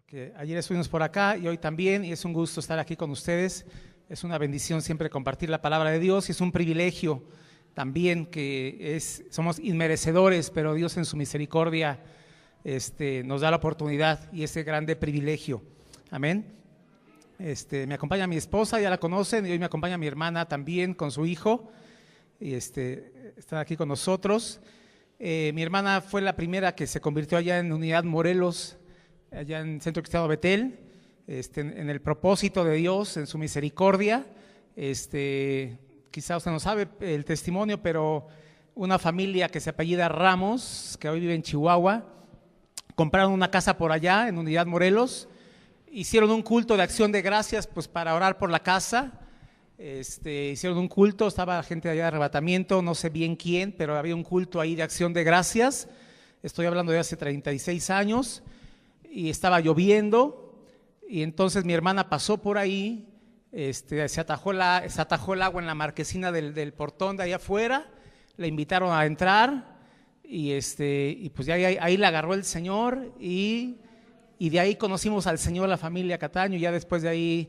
que ayer estuvimos por acá y hoy también, y es un gusto estar aquí con ustedes. Es una bendición siempre compartir la palabra de Dios y es un privilegio también que somos inmerecedores, pero Dios en su misericordia nos da la oportunidad y ese grande privilegio. Amén. Me acompaña mi esposa, ya la conocen, y hoy me acompaña mi hermana también con su hijo, y están aquí con nosotros. Mi hermana fue la primera que se convirtió allá en Unidad Morelos, allá en Centro Cristiano Betel, en el propósito de Dios, en su misericordia. Quizá usted no sabe el testimonio, pero una familia que se apellida Ramos, que hoy vive en Chihuahua, compraron una casa por allá en Unidad Morelos, hicieron un culto de acción de gracias pues para orar por la casa. Hicieron un culto, estaba gente allá de arrebatamiento, no sé bien quién, pero había un culto ahí de acción de gracias. Estoy hablando de hace 36 años y estaba lloviendo y entonces mi hermana pasó por ahí, se atajó el agua en la marquesina del portón de allá afuera, le invitaron a entrar y pues ya ahí la agarró el Señor y de ahí conocimos al Señor, la familia Cataño, y ya después de ahí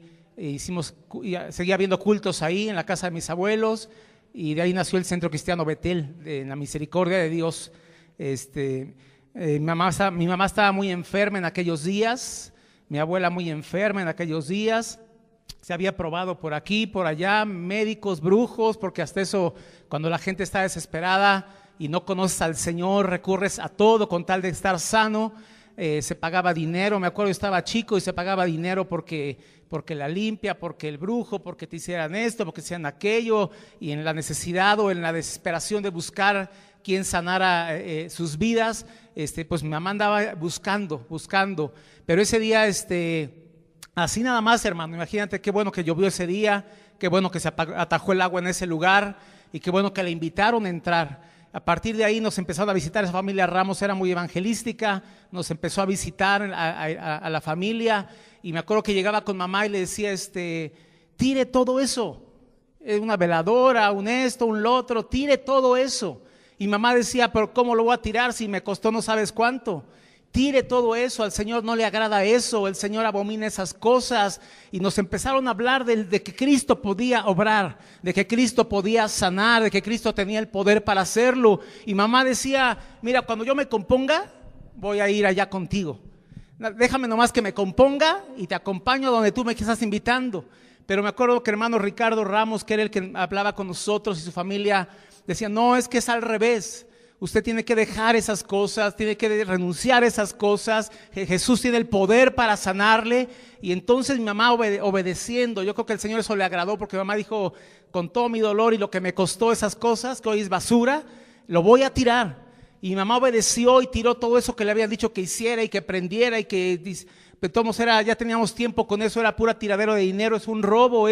seguía habiendo cultos ahí en la casa de mis abuelos y de ahí nació el Centro Cristiano Betel, en la misericordia de Dios. Mi mamá estaba muy enferma en aquellos días, mi abuela muy enferma en aquellos días, se había probado por aquí, por allá, médicos, brujos, porque hasta eso cuando la gente está desesperada y no conoces al Señor, recurres a todo con tal de estar sano. Se pagaba dinero, me acuerdo, yo estaba chico y se pagaba dinero porque la limpia, porque el brujo, porque te hicieran esto, porque te hicieran aquello, y en la necesidad o en la desesperación de buscar quien sanara sus vidas, pues mi mamá andaba buscando, pero ese día, así nada más, hermano, imagínate qué bueno que llovió ese día, qué bueno que se atajó el agua en ese lugar y qué bueno que le invitaron a entrar. A partir de ahí nos empezaron a visitar, esa familia Ramos era muy evangelística, nos empezó a visitar a la familia, y me acuerdo que llegaba con mamá y le decía, tire todo eso, una veladora, un esto, un lo otro, tire todo eso. Y mamá decía, pero ¿cómo lo voy a tirar si me costó no sabes cuánto? Tire todo eso, al Señor no le agrada eso, el Señor abomina esas cosas. Y nos empezaron a hablar de que Cristo podía obrar, de que Cristo podía sanar, de que Cristo tenía el poder para hacerlo. Y mamá decía, mira, cuando yo me componga, voy a ir allá contigo. Déjame nomás que me componga y te acompaño a donde tú me estás invitando. Pero me acuerdo que hermano Ricardo Ramos, que era el que hablaba con nosotros y su familia, decía, no, es que es al revés. Usted tiene que dejar esas cosas, tiene que renunciar a esas cosas. Jesús tiene el poder para sanarle. Y entonces mi mamá obedeciendo, yo creo que el Señor eso le agradó, porque mi mamá dijo, con todo mi dolor y lo que me costó esas cosas, que hoy es basura, lo voy a tirar. Y mi mamá obedeció y tiró todo eso que le habían dicho que hiciera y que prendiera y que ya teníamos tiempo con eso, era pura tiradero de dinero, es un robo,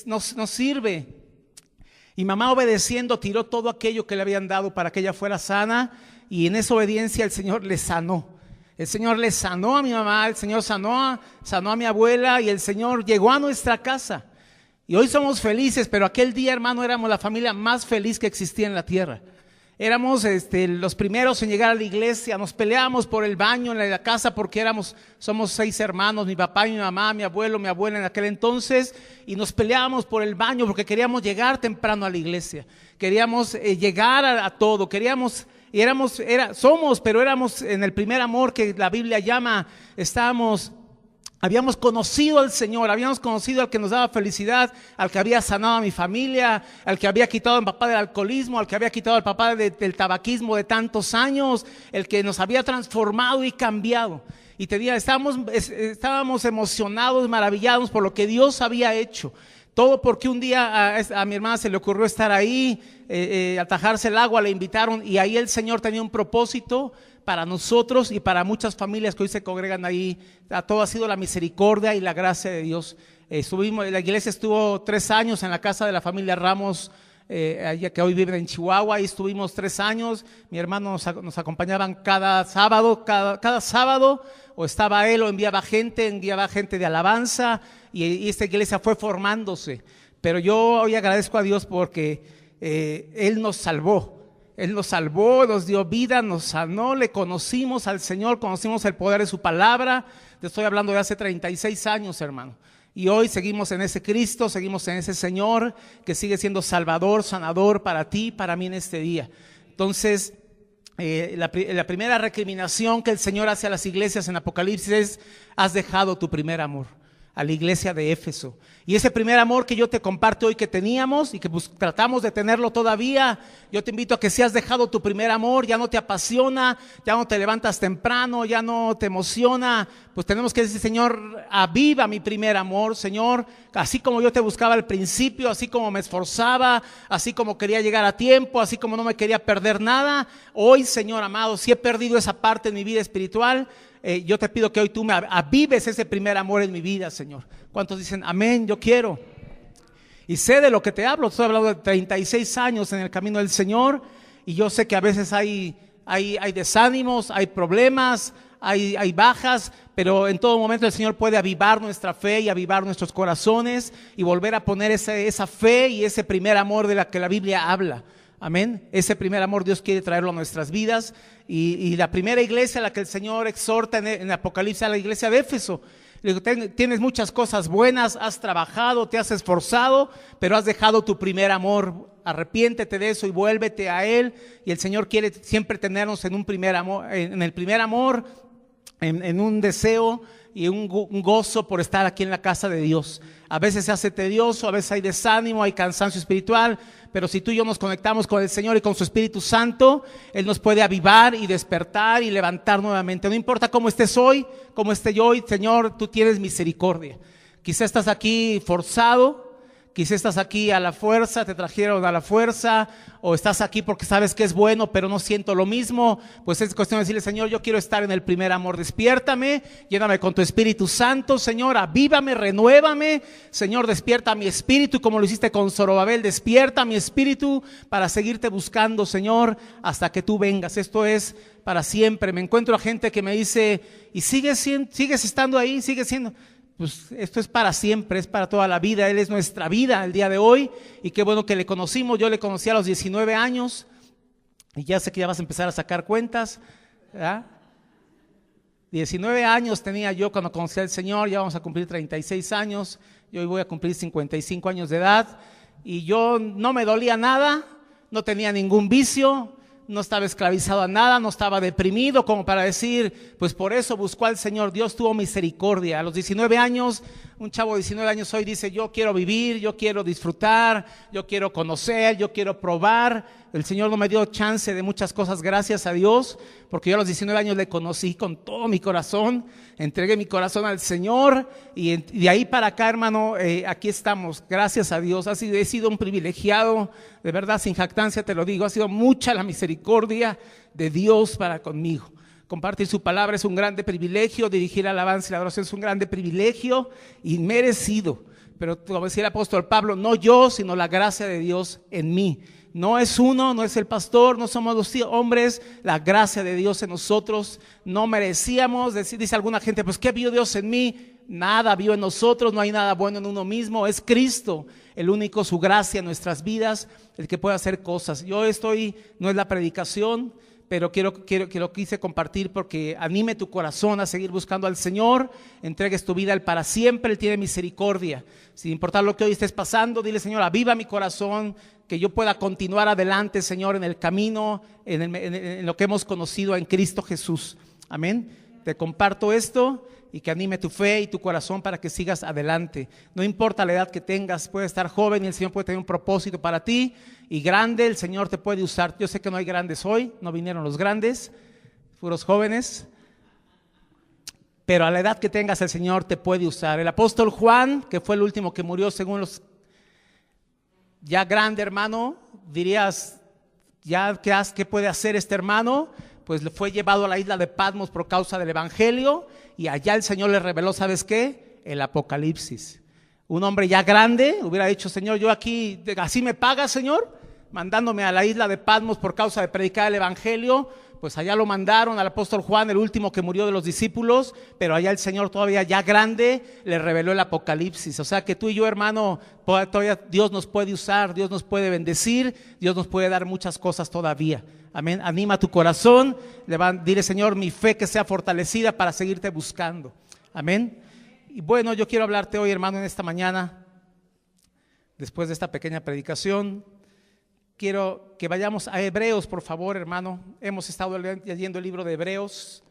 no sirve. Y mamá obedeciendo tiró todo aquello que le habían dado para que ella fuera sana, y en esa obediencia el Señor le sanó. El Señor le sanó a mi mamá, el Señor sanó a mi abuela, y el Señor llegó a nuestra casa. Y hoy somos felices, pero aquel día, hermano, éramos la familia más feliz que existía en la tierra. Éramos los primeros en llegar a la iglesia, nos peleábamos por el baño en la casa porque somos 6 hermanos, mi papá, mi mamá, mi abuelo, mi abuela en aquel entonces, y nos peleábamos por el baño porque queríamos llegar temprano a la iglesia, queríamos llegar a todo, pero éramos en el primer amor que la Biblia llama, habíamos conocido al Señor, habíamos conocido al que nos daba felicidad, al que había sanado a mi familia, al que había quitado a mi papá del alcoholismo, al que había quitado al papá del tabaquismo de tantos años, el que nos había transformado y cambiado. Y estábamos emocionados, maravillados por lo que Dios había hecho. Todo porque un día a mi hermana se le ocurrió estar ahí, atajarse el agua, le invitaron, y ahí el Señor tenía un propósito para nosotros y para muchas familias que hoy se congregan ahí. Todo ha sido la misericordia y la gracia de Dios. La iglesia estuvo 3 años en la casa de la familia Ramos, allá que hoy viven en Chihuahua. Ahí estuvimos 3 años. Mi hermano nos acompañaban cada sábado, o estaba él o enviaba gente de alabanza, y esta iglesia fue formándose. Pero yo hoy agradezco a Dios porque Él nos salvó. Él nos salvó, nos dio vida, nos sanó, le conocimos al Señor, conocimos el poder de su palabra. Te estoy hablando de hace 36 años, hermano. Y hoy seguimos en ese Cristo, seguimos en ese Señor que sigue siendo salvador, sanador para ti, para mí en este día. Entonces, la primera recriminación que el Señor hace a las iglesias en Apocalipsis es: has dejado tu primer amor. A la iglesia de Éfeso. Y ese primer amor que yo te comparto hoy que teníamos y que tratamos de tenerlo todavía, yo te invito a que si has dejado tu primer amor, ya no te apasiona, ya no te levantas temprano, ya no te emociona, pues tenemos que decir: Señor, aviva mi primer amor, Señor, así como yo te buscaba al principio, así como me esforzaba, así como quería llegar a tiempo, así como no me quería perder nada. Hoy, Señor amado, si he perdido esa parte en mi vida espiritual, yo te pido que hoy tú me avives ese primer amor en mi vida, Señor. ¿Cuántos dicen amén? Yo quiero. Y sé de lo que te hablo. Estoy hablando de 36 años en el camino del Señor, y yo sé que a veces hay desánimos, hay problemas, hay bajas, pero en todo momento el Señor puede avivar nuestra fe y avivar nuestros corazones y volver a poner esa fe y ese primer amor de la que la Biblia habla. Amén. Ese primer amor Dios quiere traerlo a nuestras vidas. Y la primera iglesia a la que el Señor exhorta en Apocalipsis, a la iglesia de Éfeso, le digo: tienes muchas cosas buenas, has trabajado, te has esforzado, pero has dejado tu primer amor. Arrepiéntete de eso y vuélvete a Él. Y el Señor quiere siempre tenernos en un primer amor, en el primer amor, en un deseo y un gozo por estar aquí en la casa de Dios. A veces se hace tedioso, a veces hay desánimo, hay cansancio espiritual, pero si tú y yo nos conectamos con el Señor y con su Espíritu Santo, Él nos puede avivar y despertar y levantar nuevamente. No importa cómo estés hoy, cómo esté yo hoy, Señor, tú tienes misericordia. Quizá estás aquí forzado, quizá estás aquí a la fuerza, te trajeron a la fuerza, o estás aquí porque sabes que es bueno, pero no siento lo mismo. Pues es cuestión de decirle: Señor, yo quiero estar en el primer amor. Despiértame, lléname con tu Espíritu Santo, Señor, avívame, renuévame, Señor, despierta mi espíritu como lo hiciste con Zorobabel. Despierta mi espíritu para seguirte buscando, Señor, hasta que tú vengas. Esto es para siempre. Me encuentro a gente que me dice: ¿y sigues estando ahí? ¿Sigues siendo? Pues esto es para siempre, es para toda la vida. Él es nuestra vida el día de hoy, y qué bueno que le conocimos. Yo le conocí a los 19 años y ya sé que ya vas a empezar a sacar cuentas, ¿verdad? 19 años tenía yo cuando conocí al Señor, ya vamos a cumplir 36 años, yo hoy voy a cumplir 55 años de edad, y yo no me dolía nada, no tenía ningún vicio, no estaba esclavizado a nada, no estaba deprimido como para decir, pues por eso buscó al Señor. Dios tuvo misericordia. A los 19 años, un chavo de 19 años hoy dice: yo quiero vivir, yo quiero disfrutar, yo quiero conocer, yo quiero probar. El Señor no me dio chance de muchas cosas, gracias a Dios, porque yo a los 19 años le conocí con todo mi corazón, entregué mi corazón al Señor, y de ahí para acá, hermano, aquí estamos, gracias a Dios. He sido un privilegiado, de verdad, sin jactancia te lo digo, ha sido mucha la misericordia de Dios para conmigo. Compartir su palabra es un grande privilegio, dirigir alabanza y la adoración es un grande privilegio inmerecido, pero como decía el apóstol Pablo, no yo, sino la gracia de Dios en mí. No es uno, no es el pastor, no somos los hombres, la gracia de Dios en nosotros. No merecíamos, dice alguna gente, pues ¿qué vio Dios en mí? Nada vio en nosotros, no hay nada bueno en uno mismo. Es Cristo el único, su gracia en nuestras vidas, el que puede hacer cosas. No es la predicación, pero que lo quise compartir porque anime tu corazón a seguir buscando al Señor. Entregues tu vida a Él para siempre, Él tiene misericordia. Sin importar lo que hoy estés pasando, dile: Señor, aviva mi corazón, que yo pueda continuar adelante, Señor, en el camino, en lo que hemos conocido en Cristo Jesús. Amén. Te comparto esto y que anime tu fe y tu corazón para que sigas adelante. No importa la edad que tengas, puedes estar joven y el Señor puede tener un propósito para ti, y grande, el Señor te puede usar. Yo sé que no hay grandes hoy, no vinieron los grandes, puros jóvenes, pero a la edad que tengas el Señor te puede usar. El apóstol Juan, que fue el último que murió según los... Ya grande, hermano, dirías, ¿qué puede hacer este hermano? Pues le fue llevado a la isla de Patmos por causa del evangelio, y allá el Señor le reveló, ¿sabes qué? El Apocalipsis. Un hombre ya grande hubiera dicho: Señor, yo aquí, ¿así me pagas, Señor? Mandándome a la isla de Patmos por causa de predicar el evangelio. pues allá lo mandaron al apóstol Juan, el último que murió de los discípulos, pero allá el Señor todavía ya grande le reveló el Apocalipsis. O sea que tú y yo, hermano, todavía Dios nos puede usar, Dios nos puede bendecir, Dios nos puede dar muchas cosas todavía. Amén. Anima tu corazón, dile: Señor, mi fe que sea fortalecida para seguirte buscando. Amén. Y bueno, yo quiero hablarte hoy, hermano, en esta mañana, después de esta pequeña predicación. Quiero que vayamos a Hebreos, por favor, hermano. Hemos estado leyendo el libro de Hebreos.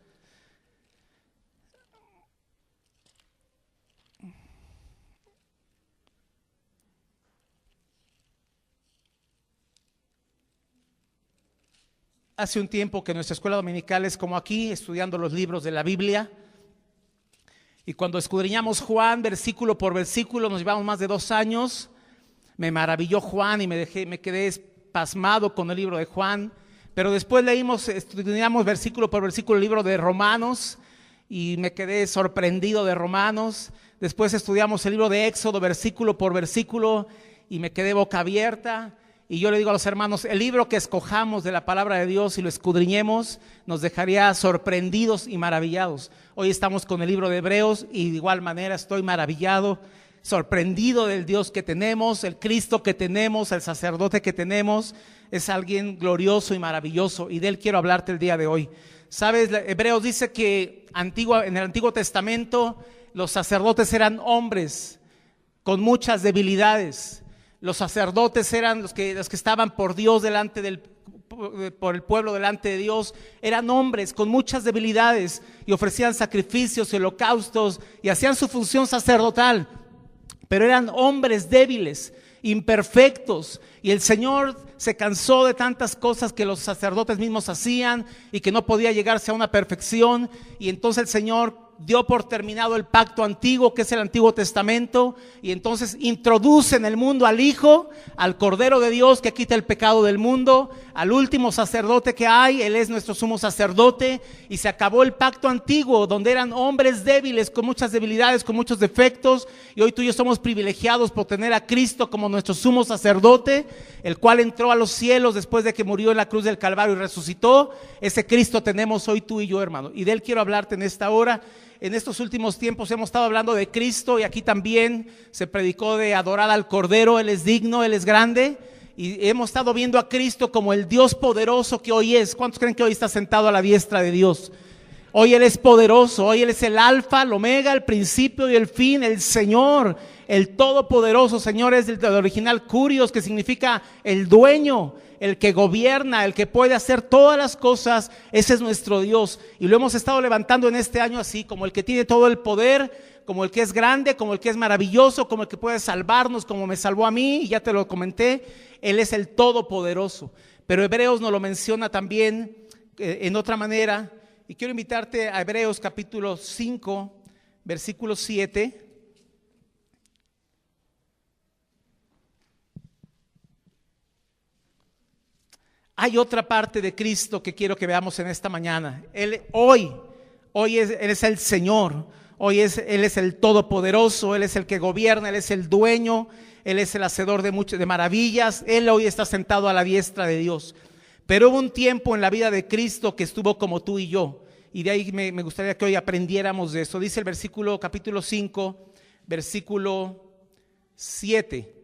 Hace un tiempo que nuestra escuela dominical es como aquí, estudiando los libros de la Biblia. Y cuando escudriñamos Juan, versículo por versículo, nos llevamos más de 2 años. Me maravilló Juan y me quedé pasmado con el libro de Juan. Pero después estudiamos versículo por versículo el libro de Romanos y me quedé sorprendido de Romanos. Después estudiamos el libro de Éxodo versículo por versículo y me quedé boca abierta. Y yo le digo a los hermanos, el libro que escojamos de la palabra de Dios y lo escudriñemos nos dejaría sorprendidos y maravillados. Hoy estamos con el libro de Hebreos y de igual manera estoy maravillado, sorprendido del Dios que tenemos, el Cristo que tenemos, el sacerdote que tenemos. Es alguien glorioso y maravilloso y de él quiero hablarte el día de hoy. Sabes, Hebreos dice que en el Antiguo Testamento los sacerdotes eran hombres con muchas debilidades. Los sacerdotes eran los que estaban por Dios por el pueblo delante de Dios. Eran hombres con muchas debilidades y ofrecían sacrificios y holocaustos y hacían su función sacerdotal. Pero eran hombres débiles, imperfectos, y el Señor se cansó de tantas cosas que los sacerdotes mismos hacían y que no podía llegarse a una perfección, y entonces el Señor dio por terminado el pacto antiguo, que es el Antiguo Testamento, y entonces introduce en el mundo al Hijo, al Cordero de Dios que quita el pecado del mundo, al último sacerdote que hay. Él es nuestro sumo sacerdote, y se acabó el pacto antiguo donde eran hombres débiles, con muchas debilidades, con muchos defectos, y hoy tú y yo somos privilegiados por tener a Cristo como nuestro sumo sacerdote, el cual entró a los cielos después de que murió en la cruz del Calvario y resucitó. Ese Cristo tenemos hoy tú y yo, hermano, y de él quiero hablarte en esta hora. En estos últimos tiempos hemos estado hablando de Cristo y aquí también se predicó de adorar al Cordero. Él es digno, Él es grande, y hemos estado viendo a Cristo como el Dios poderoso que hoy es. ¿Cuántos creen que hoy está sentado a la diestra de Dios? Hoy Él es poderoso, hoy Él es el alfa, el omega, el principio y el fin, el Señor, el todopoderoso. Señor es del original Kurios, que significa el dueño, el que gobierna, el que puede hacer todas las cosas. Ese es nuestro Dios, y lo hemos estado levantando en este año así, como el que tiene todo el poder, como el que es grande, como el que es maravilloso, como el que puede salvarnos, como me salvó a mí, y ya te lo comenté. Él es el todopoderoso. Pero Hebreos nos lo menciona también en otra manera, y quiero invitarte a Hebreos capítulo 5, versículo 7. Hay otra parte de Cristo que quiero que veamos en esta mañana. Él es el Señor, Él es el Todopoderoso, Él es el que gobierna, Él es el dueño, Él es el hacedor de maravillas. Él hoy está sentado a la diestra de Dios. Pero hubo un tiempo en la vida de Cristo que estuvo como tú y yo, y de ahí me gustaría que hoy aprendiéramos de eso. Dice el capítulo 5, versículo 7.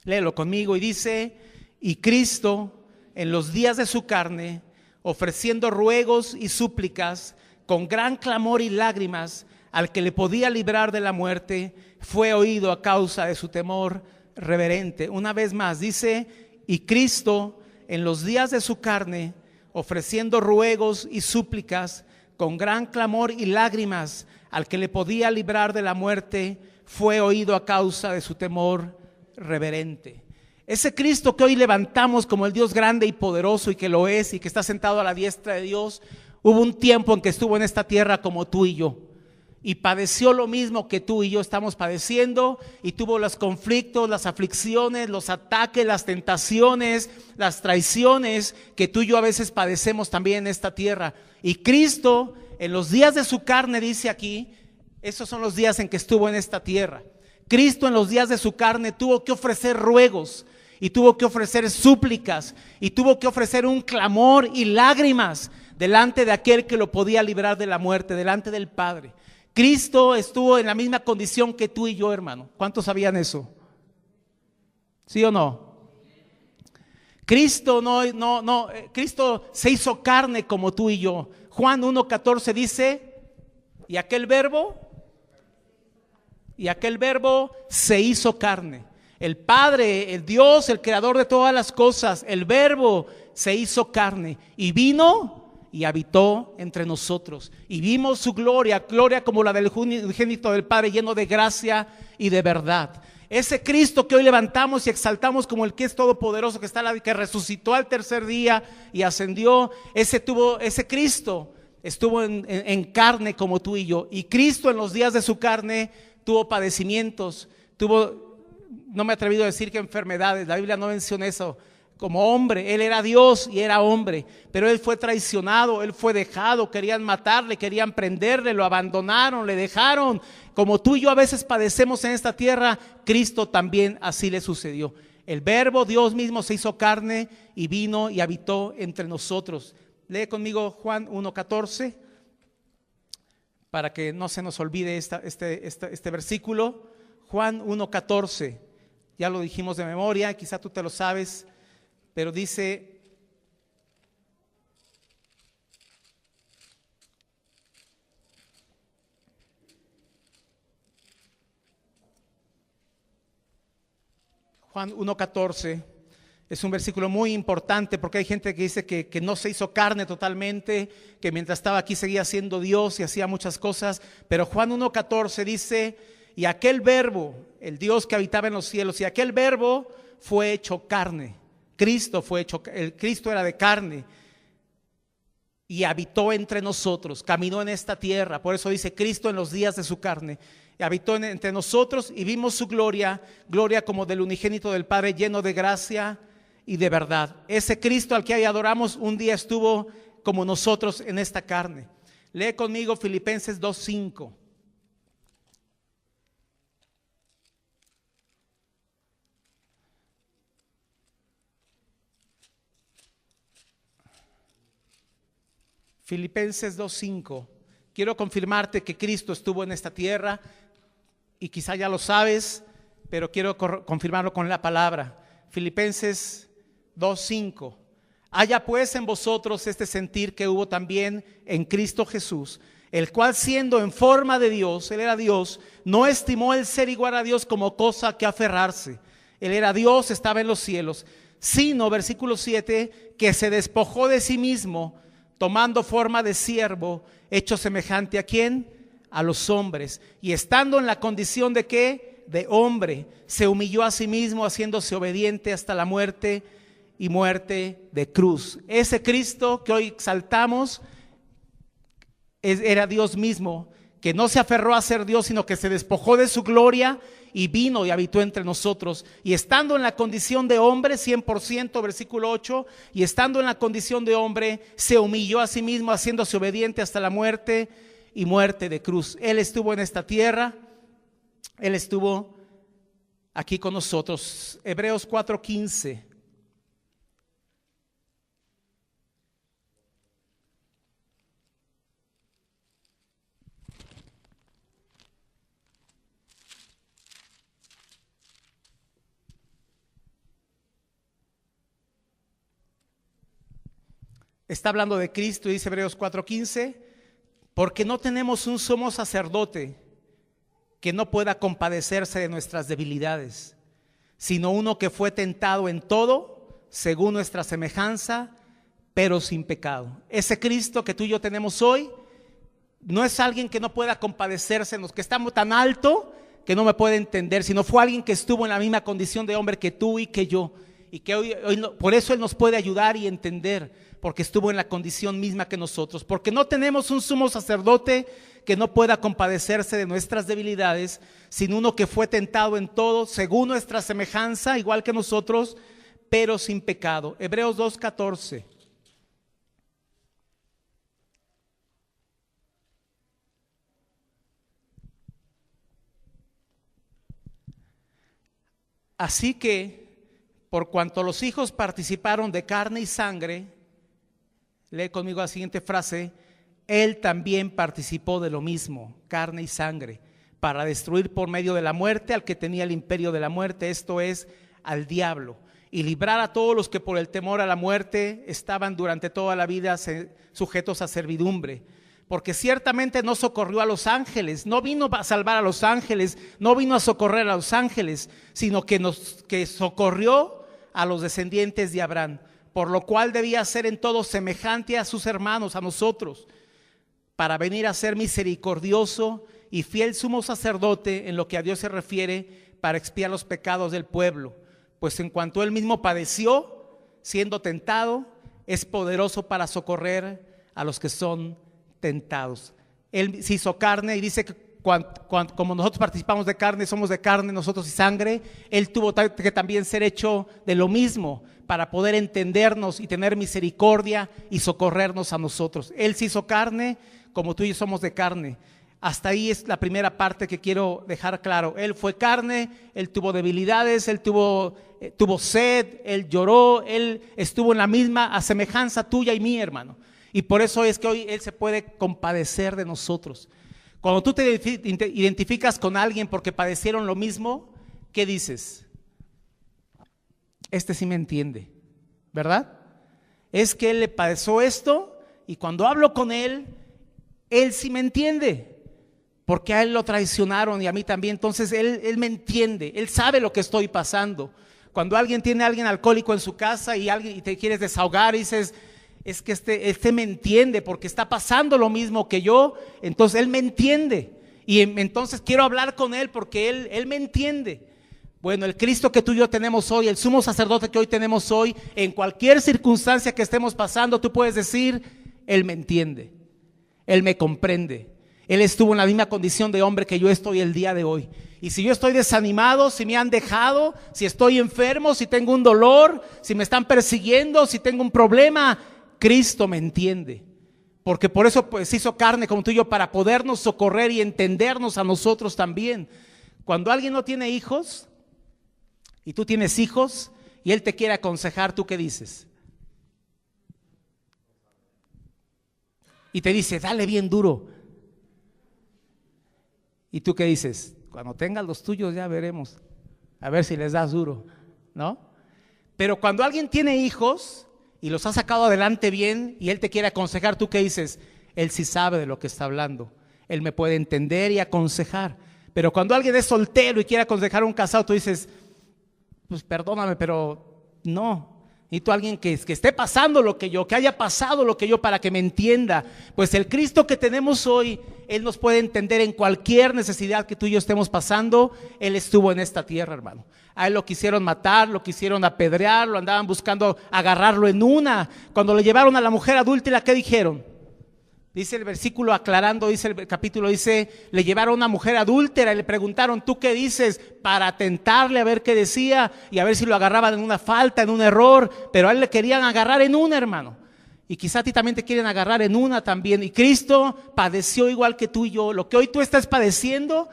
Léelo conmigo y dice: y Cristo, en los días de su carne, ofreciendo ruegos y súplicas con gran clamor y lágrimas al que le podía librar de la muerte, fue oído a causa de su temor reverente. Una vez más dice: y Cristo, en los días de su carne, ofreciendo ruegos y súplicas con gran clamor y lágrimas al que le podía librar de la muerte, fue oído a causa de su temor reverente. Ese Cristo que hoy levantamos como el Dios grande y poderoso, y que lo es, y que está sentado a la diestra de Dios, hubo un tiempo en que estuvo en esta tierra como tú y yo, y padeció lo mismo que tú y yo estamos padeciendo, y tuvo los conflictos, las aflicciones, los ataques, las tentaciones, las traiciones que tú y yo a veces padecemos también en esta tierra. Y Cristo, en los días de su carne, dice aquí, esos son los días en que estuvo en esta tierra. Cristo, en los días de su carne, tuvo que ofrecer ruegos, y tuvo que ofrecer súplicas y tuvo que ofrecer un clamor y lágrimas delante de aquel que lo podía librar de la muerte, delante del Padre. Cristo estuvo en la misma condición que tú y yo, hermano. ¿Cuántos sabían eso? ¿Sí o no? Cristo Cristo se hizo carne como tú y yo. Juan 1:14 dice, y aquel verbo se hizo carne. El Padre, el Dios, el creador de todas las cosas, el verbo se hizo carne y vino y habitó entre nosotros. Y vimos su gloria, gloria como la del unigénito del Padre, lleno de gracia y de verdad. Ese Cristo que hoy levantamos y exaltamos como el que es todopoderoso, que resucitó al tercer día y ascendió, ese Cristo estuvo en carne como tú y yo. Y Cristo en los días de su carne tuvo padecimientos, no me he atrevido a decir que enfermedades, la Biblia no menciona eso. Como hombre, Él era Dios y era hombre, pero Él fue traicionado, Él fue dejado, querían matarle, querían prenderle, lo abandonaron, le dejaron. Como tú y yo a veces padecemos en esta tierra, Cristo también así le sucedió. El verbo, Dios mismo, se hizo carne y vino y habitó entre nosotros. Lee conmigo Juan 1:14 para que no se nos olvide este versículo. Juan 1:14, ya lo dijimos de memoria, quizá tú te lo sabes. Pero dice, Juan 1:14, es un versículo muy importante porque hay gente que dice que no se hizo carne totalmente, que mientras estaba aquí seguía siendo Dios y hacía muchas cosas. Pero Juan 1:14 dice, y aquel verbo, el Dios que habitaba en los cielos, y aquel verbo fue hecho carne. Cristo era de carne y habitó entre nosotros, caminó en esta tierra. Por eso dice Cristo en los días de su carne, y habitó entre nosotros y vimos su gloria, gloria como del unigénito del Padre, lleno de gracia y de verdad. Ese Cristo al que hoy adoramos un día estuvo como nosotros en esta carne. Lee conmigo Filipenses 2:5. Filipenses 2:5. Quiero confirmarte que Cristo estuvo en esta tierra y quizá ya lo sabes, pero quiero confirmarlo con la palabra. Filipenses 2:5. Haya pues en vosotros este sentir que hubo también en Cristo Jesús, el cual siendo en forma de Dios, Él era Dios, no estimó el ser igual a Dios como cosa que aferrarse. Él era Dios, estaba en los cielos, sino, versículo 7, que se despojó de sí mismo, tomando forma de siervo, hecho semejante ¿a quién? A los hombres. Y estando en la condición de ¿qué? De hombre, se humilló a sí mismo, haciéndose obediente hasta la muerte y muerte de cruz. Ese Cristo que hoy exaltamos era Dios mismo, que no se aferró a ser Dios, sino que se despojó de su gloria y vino y habitó entre nosotros. Y estando en la condición de hombre, 100%, versículo 8, y estando en la condición de hombre, se humilló a sí mismo, haciéndose obediente hasta la muerte y muerte de cruz. Él estuvo en esta tierra, Él estuvo aquí con nosotros. Hebreos 4:15. Está hablando de Cristo, dice Hebreos 4:15, porque no tenemos un sumo sacerdote que no pueda compadecerse de nuestras debilidades, sino uno que fue tentado en todo, según nuestra semejanza, pero sin pecado. Ese Cristo que tú y yo tenemos hoy, no es alguien que no pueda compadecerse, que estamos tan alto que no me puede entender, sino fue alguien que estuvo en la misma condición de hombre que tú y que yo, y que hoy por eso Él nos puede ayudar y entender, porque estuvo en la condición misma que nosotros. Porque no tenemos un sumo sacerdote que no pueda compadecerse de nuestras debilidades, sino uno que fue tentado en todo, según nuestra semejanza, igual que nosotros, pero sin pecado. Hebreos 2:14. Así que, por cuanto los hijos participaron de carne y sangre, lee conmigo la siguiente frase, Él también participó de lo mismo, carne y sangre, para destruir por medio de la muerte al que tenía el imperio de la muerte, esto es, al diablo, y librar a todos los que por el temor a la muerte estaban durante toda la vida sujetos a servidumbre. Porque ciertamente no socorrió a los ángeles, no vino a salvar a los ángeles, no vino a socorrer a los ángeles, sino que socorrió a los descendientes de Abraham, por lo cual debía ser en todo semejante a sus hermanos, a nosotros, para venir a ser misericordioso y fiel sumo sacerdote en lo que a Dios se refiere, para expiar los pecados del pueblo. Pues en cuanto él mismo padeció, siendo tentado, es poderoso para socorrer a los que son tentados. Él se hizo carne y dice que como nosotros participamos de carne, somos de carne nosotros y sangre, Él tuvo que también ser hecho de lo mismo para poder entendernos y tener misericordia y socorrernos a nosotros. Él se hizo carne como tú y yo somos de carne. Hasta ahí es la primera parte que quiero dejar claro. Él fue carne, Él tuvo debilidades, Él tuvo sed, Él lloró, Él estuvo en la misma a semejanza tuya y mía, hermano. Y por eso es que hoy Él se puede compadecer de nosotros. Cuando tú te identificas con alguien porque padecieron lo mismo, ¿qué dices? Este sí me entiende, ¿verdad? Es que él le padeció esto y cuando hablo con él sí me entiende, porque a él lo traicionaron y a mí también. Entonces él me entiende, él sabe lo que estoy pasando. Cuando alguien tiene a alguien alcohólico en su casa y te quieres desahogar y dices, es que este me entiende porque está pasando lo mismo que yo, entonces él me entiende y entonces quiero hablar con él porque él me entiende. Bueno, el Cristo que tú y yo tenemos hoy, el sumo sacerdote que hoy tenemos hoy, en cualquier circunstancia que estemos pasando, tú puedes decir, Él me entiende, Él me comprende. Él estuvo en la misma condición de hombre que yo estoy el día de hoy. Y si yo estoy desanimado, si me han dejado, si estoy enfermo, si tengo un dolor, si me están persiguiendo, si tengo un problema, Cristo me entiende. Porque por eso pues hizo carne como tú y yo, para podernos socorrer y entendernos a nosotros también. Cuando alguien no tiene hijos y tú tienes hijos y él te quiere aconsejar, ¿tú qué dices? Y te dice, dale bien duro. ¿Y tú qué dices? Cuando tengas los tuyos ya veremos, a ver si les das duro, ¿no? Pero cuando alguien tiene hijos y los ha sacado adelante bien y él te quiere aconsejar, ¿tú qué dices? Él sí sabe de lo que está hablando, él me puede entender y aconsejar. Pero cuando alguien es soltero y quiere aconsejar a un casado, tú dices, pues perdóname, pero no. Necesito a alguien que esté pasando lo que yo, que haya pasado lo que yo para que me entienda. Pues el Cristo que tenemos hoy, Él nos puede entender en cualquier necesidad que tú y yo estemos pasando. Él estuvo en esta tierra, hermano. A Él lo quisieron matar, lo quisieron apedrear, lo andaban buscando agarrarlo en una. Cuando le llevaron a la mujer adúltera, ¿qué dijeron? Dice el versículo aclarando, dice el capítulo, dice, le llevaron a una mujer adúltera y le preguntaron, ¿tú qué dices? Para tentarle a ver qué decía y a ver si lo agarraban en una falta, en un error, pero a él le querían agarrar en una, hermano. Y quizá a ti también te quieren agarrar en una también. Y Cristo padeció igual que tú y yo. Lo que hoy tú estás padeciendo,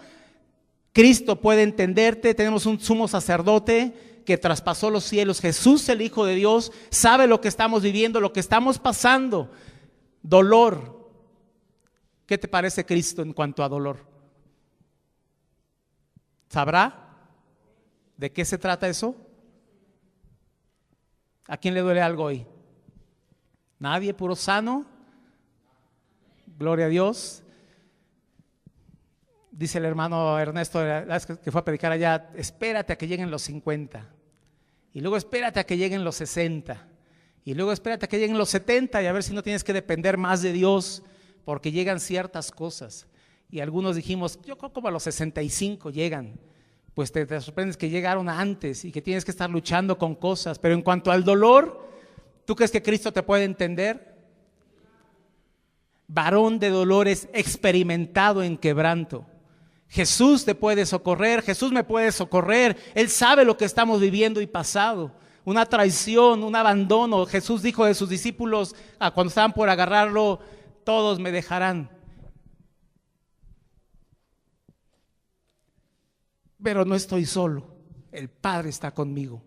Cristo puede entenderte. Tenemos un sumo sacerdote que traspasó los cielos. Jesús, el Hijo de Dios, sabe lo que estamos viviendo, lo que estamos pasando. Dolor. ¿Qué te parece Cristo en cuanto a dolor? ¿Sabrá de qué se trata eso? ¿A quién le duele algo hoy? ¿Nadie? ¿Puro sano? Gloria a Dios. Dice el hermano Ernesto que fue a predicar allá, espérate a que lleguen los 50 y luego espérate a que lleguen los 60 y luego espérate a que lleguen los 70 y a ver si no tienes que depender más de Dios. Porque llegan ciertas cosas y algunos dijimos, yo creo como a los 65 llegan, pues te sorprendes que llegaron antes y que tienes que estar luchando con cosas. Pero en cuanto al dolor, ¿tú crees que Cristo te puede entender? Varón de dolores, experimentado en quebranto. Jesús te puede socorrer, Jesús me puede socorrer. Él sabe lo que estamos viviendo y pasado. Una traición, un abandono. Jesús dijo de sus discípulos cuando estaban por agarrarlo, todos me dejarán, pero no estoy solo, el Padre está conmigo.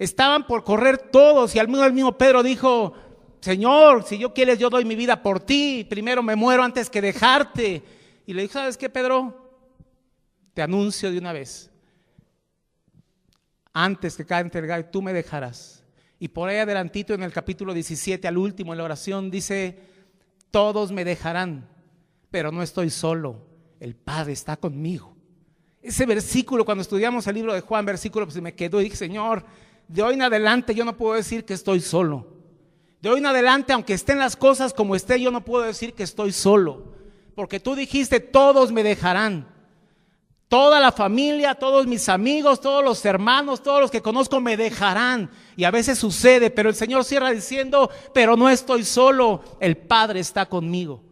Estaban por correr todos y al mismo Pedro dijo: Señor, si yo quieres, yo doy mi vida por ti, primero me muero antes que dejarte. Y le dijo: ¿sabes qué, Pedro? Te anuncio de una vez, antes que cante el gallo, tú me dejarás. Y por ahí adelantito en el capítulo 17, al último en la oración, dice: todos me dejarán, pero no estoy solo, el Padre está conmigo. Ese versículo, cuando estudiamos el libro de Juan, versículo, pues me quedó y dije: Señor, de hoy en adelante yo no puedo decir que estoy solo. De hoy en adelante, aunque estén las cosas como esté, yo no puedo decir que estoy solo, porque tú dijiste: todos me dejarán. Toda la familia, todos mis amigos, todos los hermanos, todos los que conozco me dejarán. Y a veces sucede, pero el Señor cierra diciendo: pero no estoy solo, el Padre está conmigo.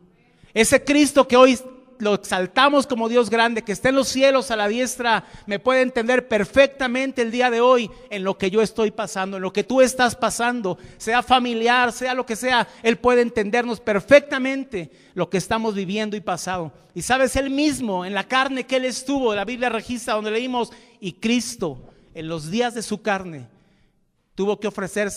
Ese Cristo que hoy lo exaltamos como Dios grande, que está en los cielos a la diestra, me puede entender perfectamente el día de hoy en lo que yo estoy pasando, en lo que tú estás pasando, sea familiar, sea lo que sea. Él puede entendernos perfectamente lo que estamos viviendo y pasado. Y sabes, Él mismo, en la carne que Él estuvo, la Biblia registra donde leímos: y Cristo en los días de su carne tuvo que ofrecer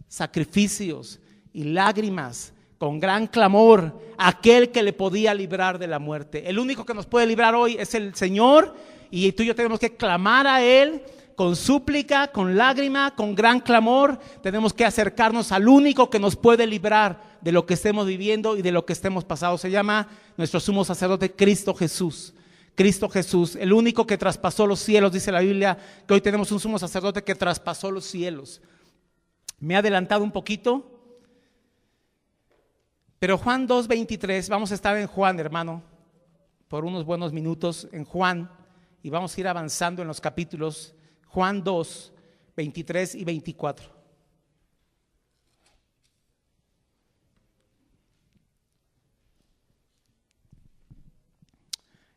sacrificios y lágrimas con gran clamor a aquel que le podía librar de la muerte. El único que nos puede librar hoy es el Señor, y tú y yo tenemos que clamar a Él con súplica, con lágrima, con gran clamor. Tenemos que acercarnos al único que nos puede librar de lo que estemos viviendo y de lo que estemos pasando. Se llama nuestro sumo sacerdote, Cristo Jesús. Cristo Jesús, el único que traspasó los cielos. Dice la Biblia que hoy tenemos un sumo sacerdote que traspasó los cielos. Me he adelantado un poquito, pero Juan 2:23, vamos a estar en Juan, hermano, por unos buenos minutos en Juan, y vamos a ir avanzando en los capítulos. Juan 2:23 y 24.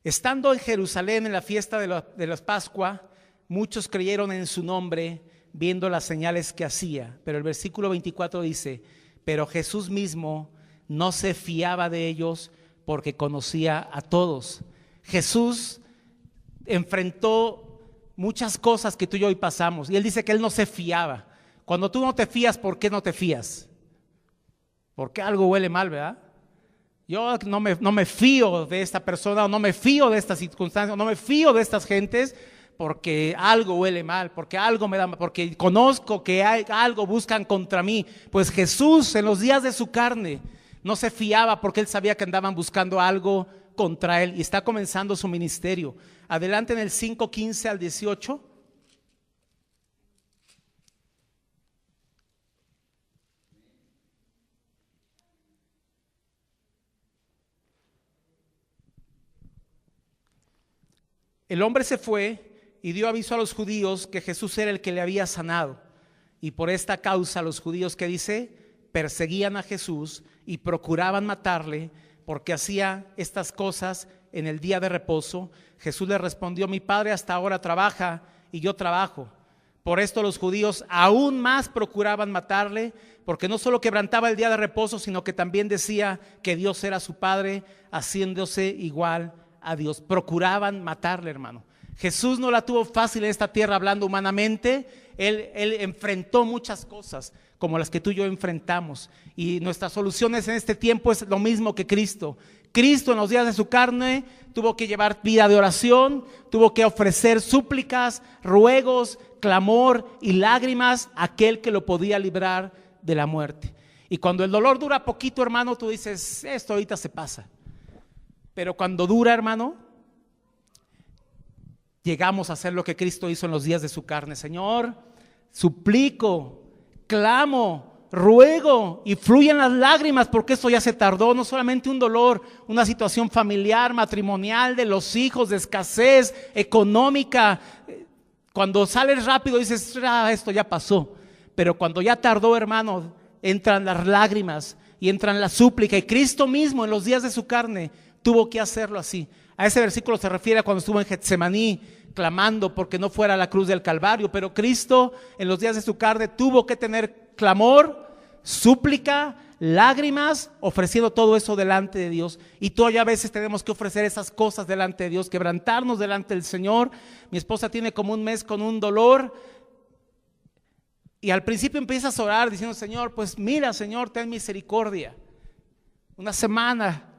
Estando en Jerusalén en la fiesta de la Pascua, muchos creyeron en su nombre, viendo las señales que hacía. Pero el versículo 24 dice: pero Jesús mismo no se fiaba de ellos, porque conocía a todos. Jesús enfrentó muchas cosas que tú y yo hoy pasamos, y Él dice que Él no se fiaba. Cuando tú no te fías, ¿por qué no te fías? Porque algo huele mal, ¿verdad? Yo no me fío de esta persona, o no me fío de estas circunstancias, o no me fío de estas gentes, porque algo huele mal, porque algo me da, porque conozco que algo buscan contra mí. Pues Jesús, en los días de su carne, no se fiaba, porque Él sabía que andaban buscando algo contra Él, y está comenzando su ministerio. Adelante en el 5:15 al 18. El hombre se fue y dio aviso a los judíos que Jesús era el que le había sanado. Y por esta causa los judíos, ¿qué dice? Perseguían a Jesús y procuraban matarle, porque hacía estas cosas en el día de reposo. Jesús le respondió: mi Padre hasta ahora trabaja y yo trabajo. Por esto los judíos aún más procuraban matarle, porque no solo quebrantaba el día de reposo, sino que también decía que Dios era su Padre, haciéndose igual a Dios. Procuraban matarle, hermano. Jesús no la tuvo fácil en esta tierra, hablando humanamente. Él enfrentó muchas cosas como las que tú y yo enfrentamos, y nuestras soluciones en este tiempo es lo mismo que Cristo. Cristo en los días de su carne tuvo que llevar vida de oración, tuvo que ofrecer súplicas, ruegos, clamor y lágrimas a aquel que lo podía librar de la muerte. Y cuando el dolor dura poquito, hermano, tú dices: esto ahorita se pasa. Pero cuando dura, hermano, llegamos a hacer lo que Cristo hizo en los días de su carne. Señor, suplico, clamo, ruego, y fluyen las lágrimas, porque esto ya se tardó. No solamente un dolor, una situación familiar, matrimonial, de los hijos, de escasez económica. Cuando sales rápido dices: esto ya pasó. Pero cuando ya tardó, hermano, entran las lágrimas y entran la súplica. Y Cristo mismo en los días de su carne tuvo que hacerlo así. A ese versículo se refiere a cuando estuvo en Getsemaní clamando porque no fuera a la cruz del Calvario. Pero Cristo en los días de su carne tuvo que tener clamor, súplica, lágrimas, ofreciendo todo eso delante de Dios. Y todavía a veces tenemos que ofrecer esas cosas delante de Dios, quebrantarnos delante del Señor. Mi esposa tiene como un mes con un dolor Y al principio empiezas a orar diciendo, Señor, pues mira, Señor, ten misericordia. Una semana,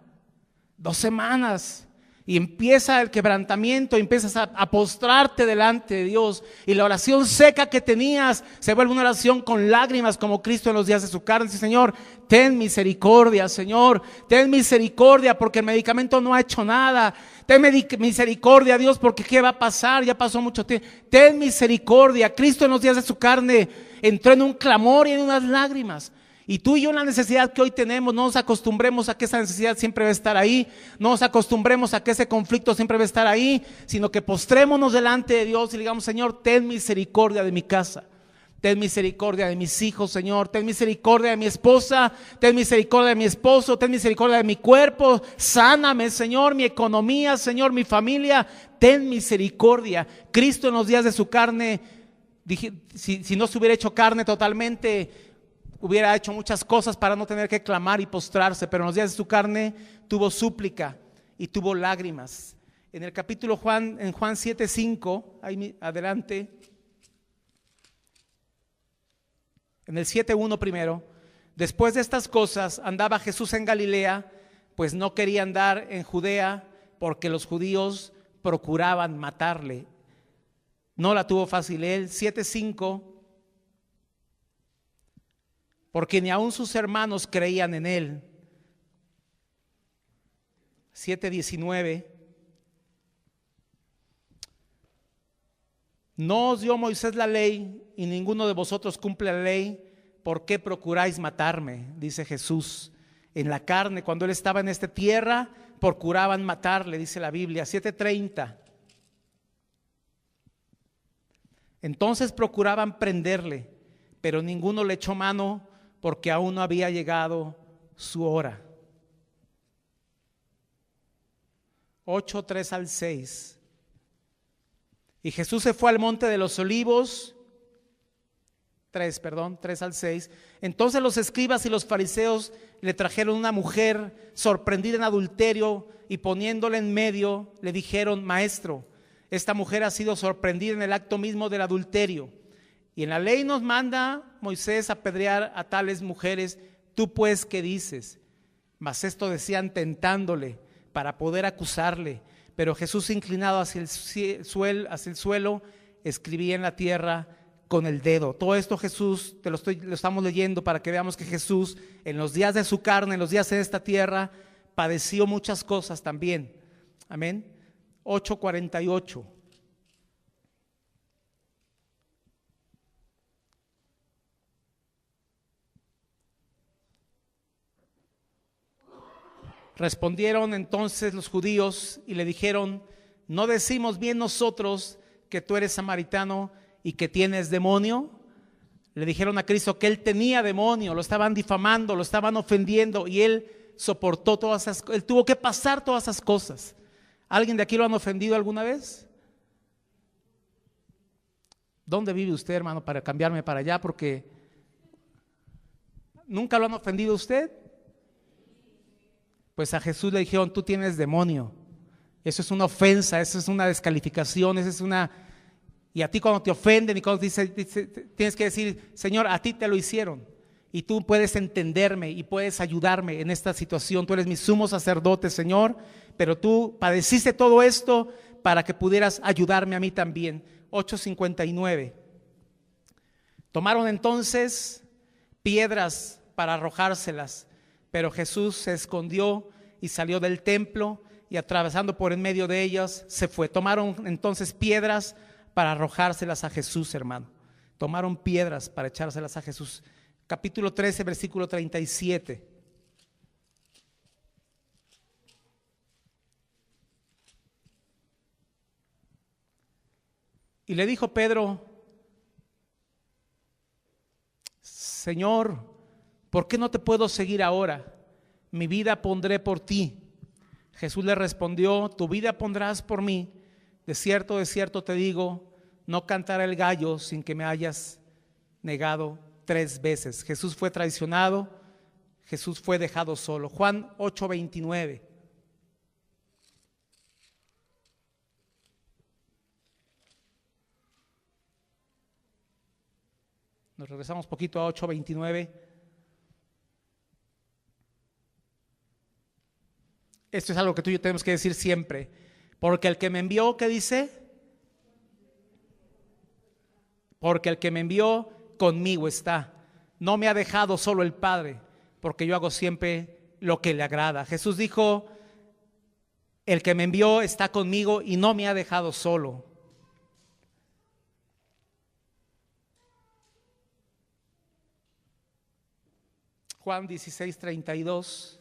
2 semanas, y empieza el quebrantamiento, empiezas a postrarte delante de Dios, y la oración seca que tenías se vuelve una oración con lágrimas, como Cristo en los días de su carne. Dice, Señor, ten misericordia, Señor, ten misericordia, porque el medicamento no ha hecho nada. Ten misericordia, Dios, porque ¿qué va a pasar? Ya pasó mucho tiempo. Ten misericordia. Cristo en los días de su carne entró en un clamor y en unas lágrimas. Y tú y yo, en la necesidad que hoy tenemos, no nos acostumbremos a que esa necesidad siempre va a estar ahí, no nos acostumbremos a que ese conflicto siempre va a estar ahí, sino que postrémonos delante de Dios y le digamos, Señor, ten misericordia de mi casa, ten misericordia de mis hijos, Señor, ten misericordia de mi esposa, ten misericordia de mi esposo, ten misericordia de mi cuerpo, sáname, Señor, mi economía, Señor, mi familia, ten misericordia. Cristo en los días de su carne, si no se hubiera hecho carne totalmente, hubiera hecho muchas cosas para no tener que clamar y postrarse, pero en los días de su carne tuvo súplica y tuvo lágrimas. En el capítulo en Juan 7:5, ahí adelante, en el 7:1 primero, después de estas cosas andaba Jesús en Galilea, pues no quería andar en Judea porque los judíos procuraban matarle. No la tuvo fácil él. 7:5, porque ni aun sus hermanos creían en él. 7:19, no os dio Moisés la ley y ninguno de vosotros cumple la ley, ¿por qué procuráis matarme? Dice Jesús. En la carne, cuando él estaba en esta tierra, procuraban matarle, dice la Biblia. 7:30, entonces procuraban prenderle, pero ninguno le echó mano, porque aún no había llegado su hora. 8:3 al 6. Y Jesús se fue al monte de los olivos. 3 al 6. Entonces los escribas y los fariseos le trajeron una mujer sorprendida en adulterio, y poniéndola en medio le dijeron, Maestro, esta mujer ha sido sorprendida en el acto mismo del adulterio. Y en la ley nos manda Moisés apedrear a tales mujeres. Tú pues, ¿qué dices? Mas esto decían tentándole para poder acusarle. Pero Jesús, inclinado hacia el suelo, escribía en la tierra con el dedo. Todo esto Jesús, lo estamos leyendo para que veamos que Jesús en los días de su carne, en los días de esta tierra, padeció muchas cosas también. Amén. 8:48. Respondieron entonces los judíos y le dijeron, ¿no decimos bien nosotros que tú eres samaritano y que tienes demonio? Le dijeron a Cristo que él tenía demonio, lo estaban difamando, lo estaban ofendiendo, y él soportó todas esas cosas, él tuvo que pasar todas esas cosas. ¿Alguien de aquí lo han ofendido alguna vez? ¿Dónde vive usted, hermano, para cambiarme para allá? Porque ¿nunca lo han ofendido a usted? Pues a Jesús le dijeron, tú tienes demonio. Eso es una ofensa, eso es una descalificación, eso es una... Y a ti cuando te ofenden y cuando tienes que decir, Señor, a ti te lo hicieron, y tú puedes entenderme y puedes ayudarme en esta situación. Tú eres mi sumo sacerdote, Señor, pero tú padeciste todo esto para que pudieras ayudarme a mí también. 8:59. Tomaron entonces piedras para arrojárselas, pero Jesús se escondió y salió del templo, y atravesando por en medio de ellas se fue. Tomaron entonces piedras para arrojárselas a Jesús, hermano. Tomaron piedras para echárselas a Jesús. Capítulo 13, versículo 37. Y le dijo Pedro, Señor, ¿por qué no te puedo seguir ahora? Mi vida pondré por ti. Jesús le respondió, tu vida pondrás por mí. De cierto te digo, no cantará el gallo sin que me hayas negado 3 veces. Jesús fue traicionado, Jesús fue dejado solo. Juan 8:29. Nos regresamos poquito a 8:29. Esto es algo que tú y yo tenemos que decir siempre. Porque el que me envió, ¿qué dice? Porque el que me envió conmigo está. No me ha dejado solo el Padre, porque yo hago siempre lo que le agrada. Jesús dijo, el que me envió está conmigo y no me ha dejado solo. Juan 16:32.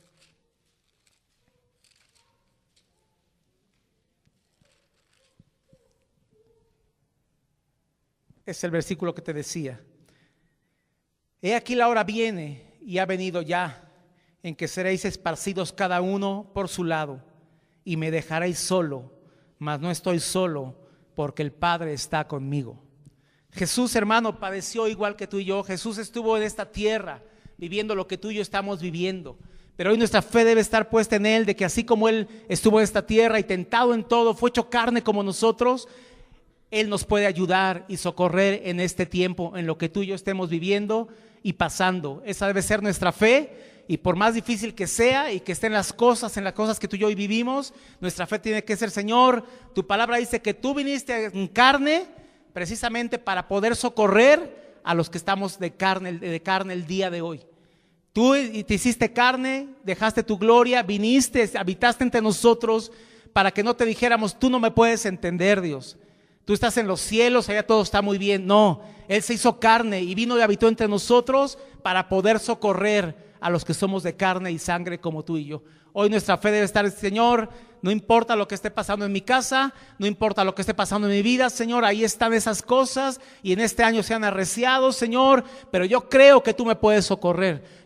Es el versículo que te decía. He aquí la hora viene y ha venido ya, en que seréis esparcidos cada uno por su lado, y me dejaréis solo, mas no estoy solo, porque el Padre está conmigo. Jesús, hermano, padeció igual que tú y yo. Jesús estuvo en esta tierra viviendo lo que tú y yo estamos viviendo. Pero hoy nuestra fe debe estar puesta en Él, de que así como Él estuvo en esta tierra y tentado en todo, fue hecho carne como nosotros, Él nos puede ayudar y socorrer en este tiempo, en lo que tú y yo estemos viviendo y pasando. Esa debe ser nuestra fe, y por más difícil que sea y que estén las cosas que tú y yo hoy vivimos, nuestra fe tiene que ser: Señor, tu palabra dice que tú viniste en carne precisamente para poder socorrer a los que estamos de carne el día de hoy. Tú te hiciste carne, dejaste tu gloria, viniste, habitaste entre nosotros para que no te dijéramos, tú no me puedes entender, Dios. Tú estás en los cielos, allá todo está muy bien. No, Él se hizo carne y vino y habitó entre nosotros para poder socorrer a los que somos de carne y sangre como tú y yo. Hoy nuestra fe debe estar: Señor, no importa lo que esté pasando en mi casa, no importa lo que esté pasando en mi vida, Señor, ahí están esas cosas y en este año se han arreciado, Señor, pero yo creo que tú me puedes socorrer.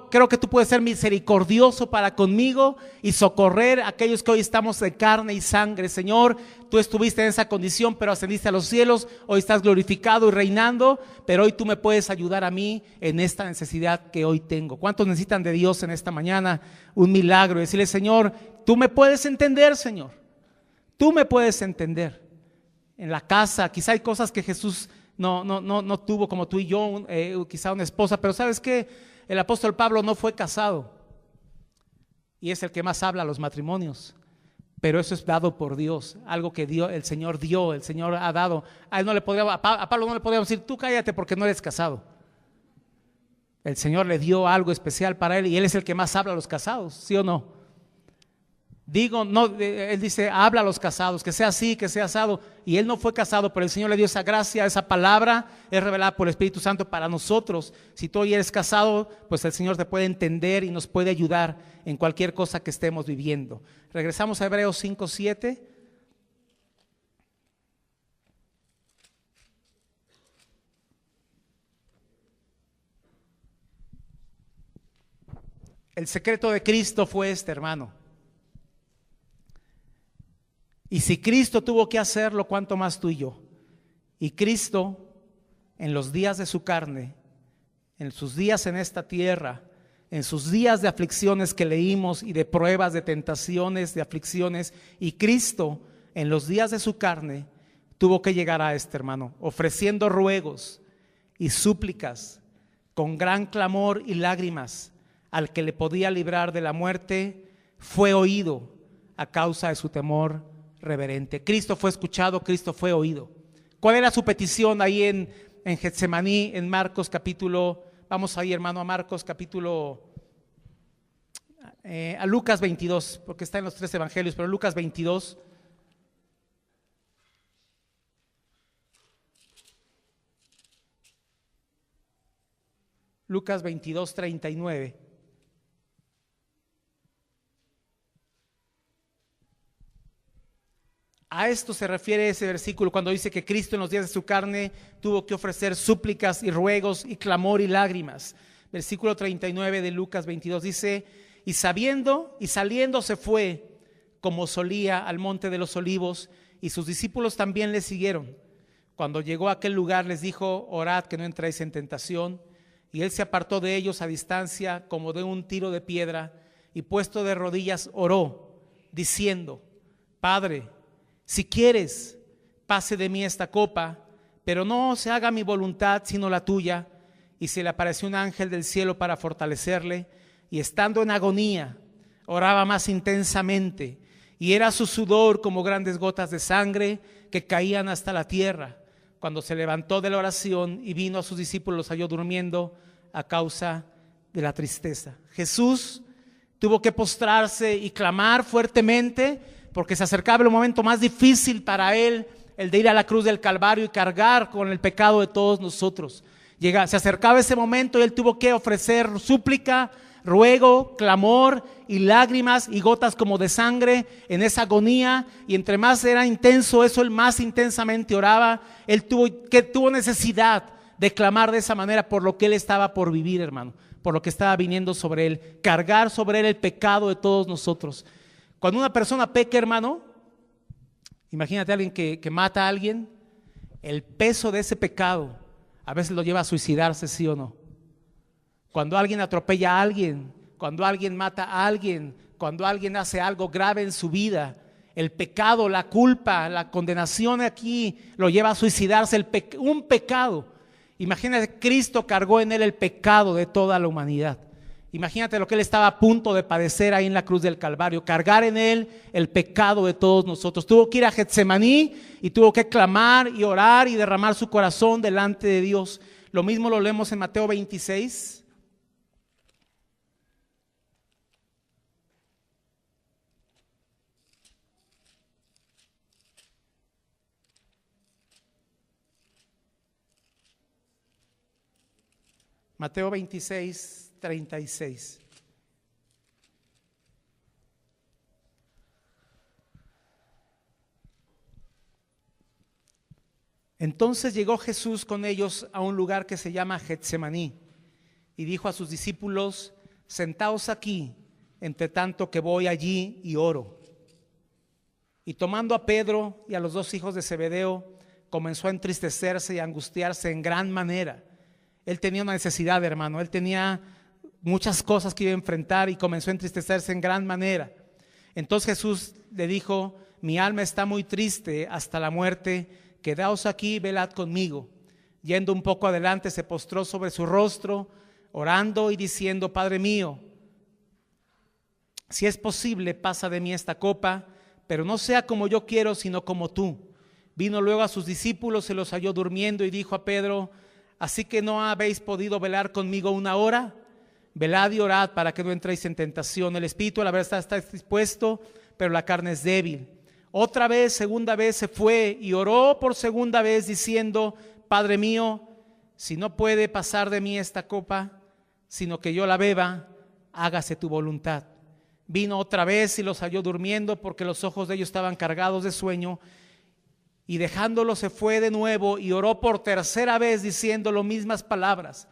Creo que tú puedes ser misericordioso para conmigo y socorrer a aquellos que hoy estamos de carne y sangre. Señor, tú estuviste en esa condición, pero ascendiste a los cielos, hoy estás glorificado y reinando, pero hoy tú me puedes ayudar a mí en esta necesidad que hoy tengo. ¿Cuántos necesitan de Dios en esta mañana? Un milagro, y decirle: Señor, tú me puedes entender, Señor. Tú me puedes entender. En la casa, quizá hay cosas que Jesús no tuvo, como tú y yo, quizá una esposa, pero ¿sabes qué? El apóstol Pablo no fue casado y es el que más habla a los matrimonios, pero eso es dado por Dios, algo que el Señor ha dado. A Pablo no le podíamos decir: tú cállate porque no eres casado. El Señor le dio algo especial para él y él es el que más habla a los casados, ¿sí o no? Él dice: habla a los casados, que sea así, que sea asado. Y él no fue casado, pero el Señor le dio esa gracia, esa palabra es revelada por el Espíritu Santo para nosotros. Si tú hoy eres casado, pues el Señor te puede entender y nos puede ayudar en cualquier cosa que estemos viviendo. Regresamos a Hebreos 5:7. El secreto de Cristo fue este, hermano. Y si Cristo tuvo que hacerlo, ¿cuánto más tú y yo? Y Cristo, en los días de su carne, en sus días en esta tierra, en sus días de aflicciones que leímos y de pruebas, de tentaciones, de aflicciones, y Cristo, en los días de su carne, tuvo que llegar a este, hermano, ofreciendo ruegos y súplicas, con gran clamor y lágrimas, al que le podía librar de la muerte, fue oído a causa de su temor reverente. Cristo fue escuchado, Cristo fue oído. ¿Cuál era su petición ahí en Getsemaní, en Marcos capítulo? Vamos ahí, hermano, a Marcos capítulo, a Lucas 22, porque está en los 3 evangelios, pero Lucas 22. Lucas 22:39. A esto se refiere ese versículo cuando dice que Cristo en los días de su carne tuvo que ofrecer súplicas y ruegos y clamor y lágrimas. Versículo 39 de Lucas 22 dice: y saliendo se fue como solía al monte de los olivos, y sus discípulos también le siguieron. Cuando llegó a aquel lugar les dijo: orad que no entréis en tentación. Y él se apartó de ellos a distancia como de un tiro de piedra, y puesto de rodillas oró, diciendo: Padre, si quieres, pase de mí esta copa, pero no se haga mi voluntad sino la tuya. y se le apareció un ángel del cielo para fortalecerle, y estando en agonía, oraba más intensamente, y era su sudor como grandes gotas de sangre que caían hasta la tierra. Cuando se levantó de la oración y vino a sus discípulos, los halló durmiendo a causa de la tristeza. Jesús tuvo que postrarse y clamar fuertemente porque se acercaba el momento más difícil para él, el de ir a la cruz del Calvario y cargar con el pecado de todos nosotros. Se acercaba ese momento y él tuvo que ofrecer súplica, ruego, clamor y lágrimas y gotas como de sangre en esa agonía, y entre más era intenso eso, él más intensamente oraba. Él tuvo necesidad de clamar de esa manera por lo que él estaba por vivir, hermano, por lo que estaba viniendo sobre él, cargar sobre él el pecado de todos nosotros. Cuando una persona peca, hermano, imagínate a alguien que mata a alguien, el peso de ese pecado a veces lo lleva a suicidarse, ¿sí o no? Cuando alguien atropella a alguien, cuando alguien mata a alguien, cuando alguien hace algo grave en su vida, el pecado, la culpa, la condenación aquí lo lleva a suicidarse, un pecado. Imagínate, Cristo cargó en él el pecado de toda la humanidad. Imagínate lo que él estaba a punto de padecer ahí en la cruz del Calvario, cargar en él el pecado de todos nosotros. Tuvo que ir a Getsemaní y tuvo que clamar y orar y derramar su corazón delante de Dios. Lo mismo lo leemos en Mateo 26. Mateo 26, 36. Entonces llegó Jesús con ellos a un lugar que se llama Getsemaní y dijo a sus discípulos: sentaos aquí, entre tanto que voy allí y oro. Y tomando a Pedro y a los dos hijos de Zebedeo, comenzó a entristecerse y a angustiarse en gran manera. Él tenía una necesidad, hermano, él tenía muchas cosas que iba a enfrentar y comenzó a entristecerse en gran manera. Entonces Jesús le dijo: mi alma está muy triste hasta la muerte, quedaos aquí y velad conmigo. Yendo un poco adelante, se postró sobre su rostro, orando y diciendo: Padre mío, si es posible, pasa de mí esta copa, pero no sea como yo quiero, sino como tú. Vino luego a sus discípulos, se los halló durmiendo y dijo a Pedro: ¿así que no habéis podido velar conmigo una hora? Velad y orad para que no entréis en tentación. El espíritu a la verdad está dispuesto, pero la carne es débil. Otra vez, segunda vez se fue y oró por segunda vez diciendo: Padre mío, si no puede pasar de mí esta copa, sino que yo la beba, hágase tu voluntad. Vino otra vez y los halló durmiendo, porque los ojos de ellos estaban cargados de sueño. Y dejándolo se fue de nuevo y oró por tercera vez diciendo las mismas palabras.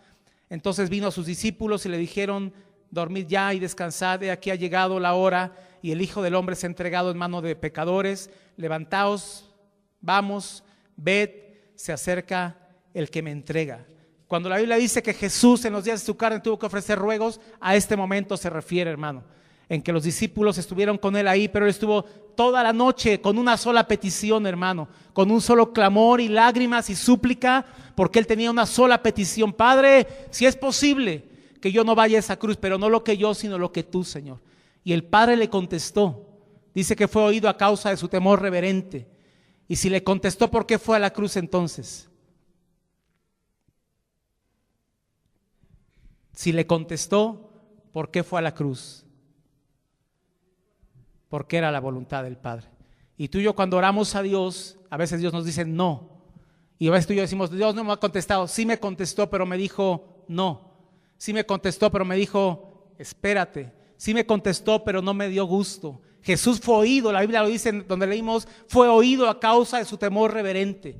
Entonces vino a sus discípulos y le dijeron: dormid ya y descansad, he aquí ha llegado la hora y el Hijo del Hombre se ha entregado en mano de pecadores. Levantaos, vamos, ved, se acerca el que me entrega. Cuando la Biblia dice que Jesús en los días de su carne tuvo que ofrecer ruegos, a este momento se refiere, hermano, en que los discípulos estuvieron con él ahí, pero él estuvo toda la noche con una sola petición, hermano, con un solo clamor y lágrimas y súplica, porque él tenía una sola petición: Padre, si es posible que yo no vaya a esa cruz, pero no lo que yo, sino lo que tú, Señor. Y el Padre le contestó. Dice que fue oído a causa de su temor reverente. Y si le contestó, ¿por qué fue a la cruz entonces? Si le contestó, ¿por qué fue a la cruz? Porque era la voluntad del Padre. Y tú y yo, cuando oramos a Dios, a veces Dios nos dice no. Y a veces tú y yo decimos: Dios no me ha contestado. Sí me contestó, pero me dijo no. Sí me contestó, pero me dijo espérate. Sí me contestó, pero no me dio gusto. Jesús fue oído, la Biblia lo dice donde leímos, fue oído a causa de su temor reverente.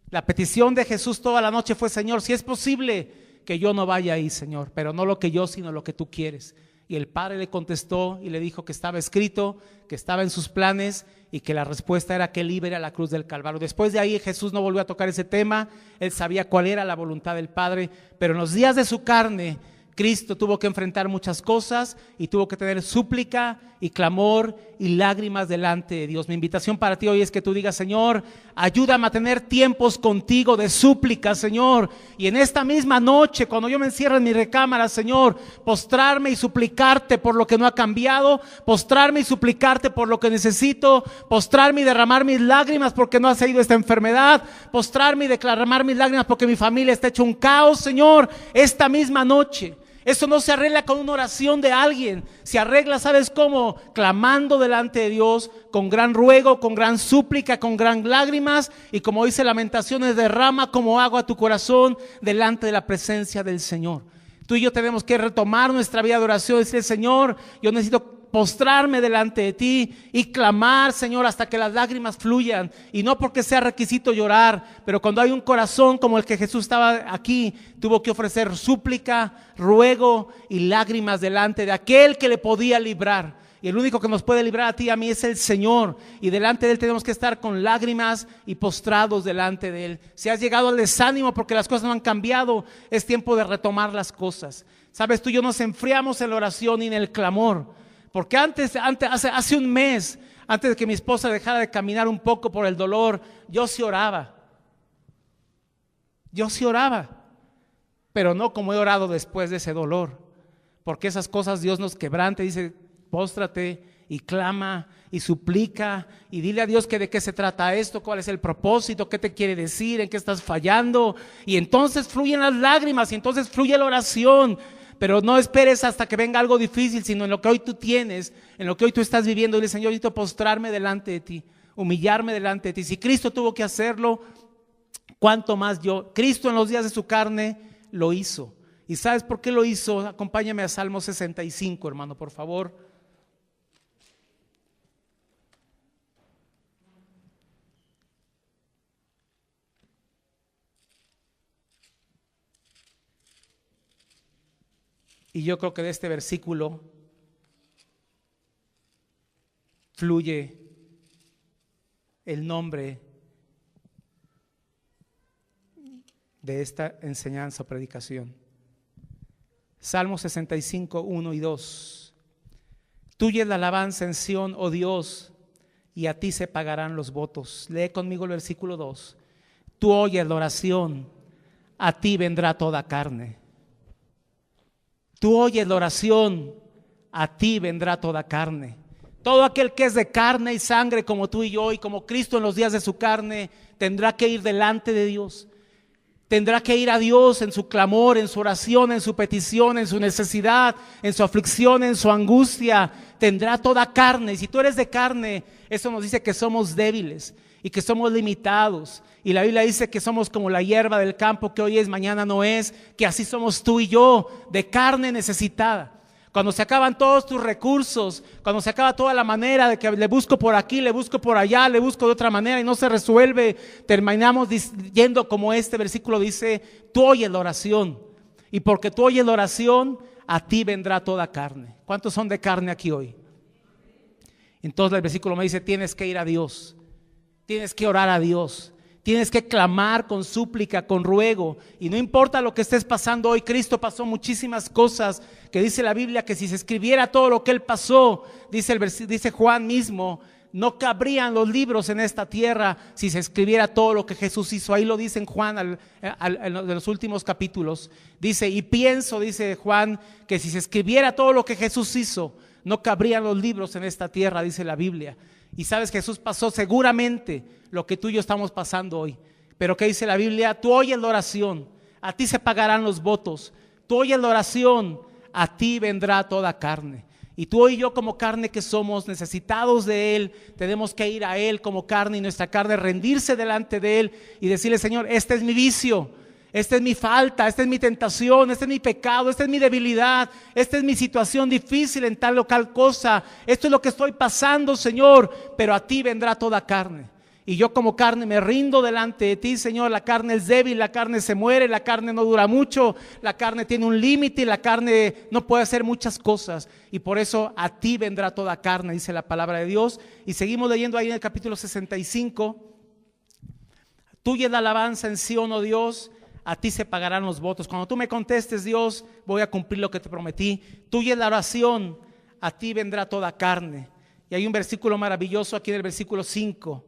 La petición de Jesús toda la noche fue: Señor, si es posible que yo no vaya ahí, Señor, pero no lo que yo, sino lo que tú quieres. Y el Padre le contestó y le dijo que estaba escrito, que estaba en sus planes y que la respuesta era que él iba a ir a la cruz del Calvario. Después de ahí Jesús no volvió a tocar ese tema. Él sabía cuál era la voluntad del Padre, pero en los días de su carne Cristo tuvo que enfrentar muchas cosas y tuvo que tener súplica y clamor y lágrimas delante de Dios. Mi invitación para ti hoy es que tú digas: Señor, ayúdame a tener tiempos contigo de súplica, Señor. Y en esta misma noche, cuando yo me encierro en mi recámara, Señor, postrarme y suplicarte por lo que no ha cambiado, postrarme y suplicarte por lo que necesito, postrarme y derramar mis lágrimas porque no ha salido esta enfermedad, postrarme y derramar mis lágrimas porque mi familia está hecho un caos, Señor, esta misma noche. Eso no se arregla con una oración de alguien, se arregla, ¿sabes cómo? Clamando delante de Dios, con gran ruego, con gran súplica, con gran lágrimas, y como dice Lamentaciones, derrama como agua a tu corazón delante de la presencia del Señor. Tú y yo tenemos que retomar nuestra vida de oración y decir: Señor, yo necesito postrarme delante de ti y clamar, Señor, hasta que las lágrimas fluyan. Y no porque sea requisito llorar, pero cuando hay un corazón como el que Jesús estaba aquí, tuvo que ofrecer súplica, ruego y lágrimas delante de aquel que le podía librar. Y el único que nos puede librar a ti y a mí es el Señor. Y delante de Él tenemos que estar con lágrimas y postrados delante de Él. Si has llegado al desánimo porque las cosas no han cambiado, es tiempo de retomar las cosas. Sabes, tú y yo nos enfriamos en la oración y en el clamor. Porque hace un mes, antes de que mi esposa dejara de caminar un poco por el dolor, yo sí oraba. Pero no como he orado después de ese dolor. Porque esas cosas Dios nos quebranta y dice: póstrate y clama y suplica y dile a Dios que de qué se trata esto, cuál es el propósito, qué te quiere decir, en qué estás fallando. Y entonces fluyen las lágrimas y entonces fluye la oración. Pero no esperes hasta que venga algo difícil, sino en lo que hoy tú tienes, en lo que hoy tú estás viviendo. Dile: Señor, yo necesito postrarme delante de ti, humillarme delante de ti. Si Cristo tuvo que hacerlo, ¿cuánto más yo? Cristo en los días de su carne lo hizo. ¿Y sabes por qué lo hizo? Acompáñame a Salmo 65, hermano, por favor. Y yo creo que de este versículo fluye el nombre de esta enseñanza o predicación. Salmo 65, 1 y 2. Tuya es la alabanza en Sión, oh Dios, y a ti se pagarán los votos. Lee conmigo el versículo 2. Tú oyes la oración, a ti vendrá toda carne. Tú oyes la oración, a ti vendrá toda carne. Todo aquel que es de carne y sangre como tú y yo, y como Cristo en los días de su carne, tendrá que ir delante de Dios. Tendrá que ir a Dios en su clamor, en su oración, en su petición, en su necesidad, en su aflicción, en su angustia. Tendrá toda carne. Y si tú eres de carne, eso nos dice que somos débiles y que somos limitados. Y la Biblia dice que somos como la hierba del campo, que hoy es, mañana no es, que así somos tú y yo, de carne necesitada. Cuando se acaban todos tus recursos, cuando se acaba toda la manera de que le busco por aquí, le busco por allá, le busco de otra manera y no se resuelve, terminamos yendo como este versículo dice: tú oyes la oración, y porque tú oyes la oración, a ti vendrá toda carne. ¿Cuántos son de carne aquí hoy? Entonces el versículo me dice: tienes que ir a Dios, tienes que orar a Dios, tienes que clamar con súplica, con ruego. Y no importa lo que estés pasando hoy, Cristo pasó muchísimas cosas que dice la Biblia que si se escribiera todo lo que Él pasó, dice Juan mismo, no cabrían los libros en esta tierra si se escribiera todo lo que Jesús hizo. Ahí lo dice en Juan en los últimos capítulos. Dice: y pienso, dice Juan, que si se escribiera todo lo que Jesús hizo, no cabrían los libros en esta tierra, dice la Biblia. Y sabes, Jesús pasó seguramente lo que tú y yo estamos pasando hoy. Pero ¿qué dice la Biblia? Tú oyes la oración, a ti se pagarán los votos. Tú oyes la oración, a ti vendrá toda carne. Y tú y yo, como carne que somos, necesitados de Él, tenemos que ir a Él como carne, y nuestra carne rendirse delante de Él y decirle: Señor, este es mi vicio, esta es mi falta, esta es mi tentación, este es mi pecado, esta es mi debilidad, esta es mi situación difícil en tal o tal cosa, esto es lo que estoy pasando, Señor, pero a ti vendrá toda carne. Y yo como carne me rindo delante de ti, Señor. La carne es débil, la carne se muere, la carne no dura mucho, la carne tiene un límite, la carne no puede hacer muchas cosas. Y por eso a ti vendrá toda carne, dice la palabra de Dios. Y seguimos leyendo ahí en el capítulo 65. Tuya es la alabanza en Sión, oh Dios, a ti se pagarán los votos. Cuando tú me contestes, Dios, voy a cumplir lo que te prometí. Tuya es la oración, a ti vendrá toda carne. Y hay un versículo maravilloso aquí en el versículo 5.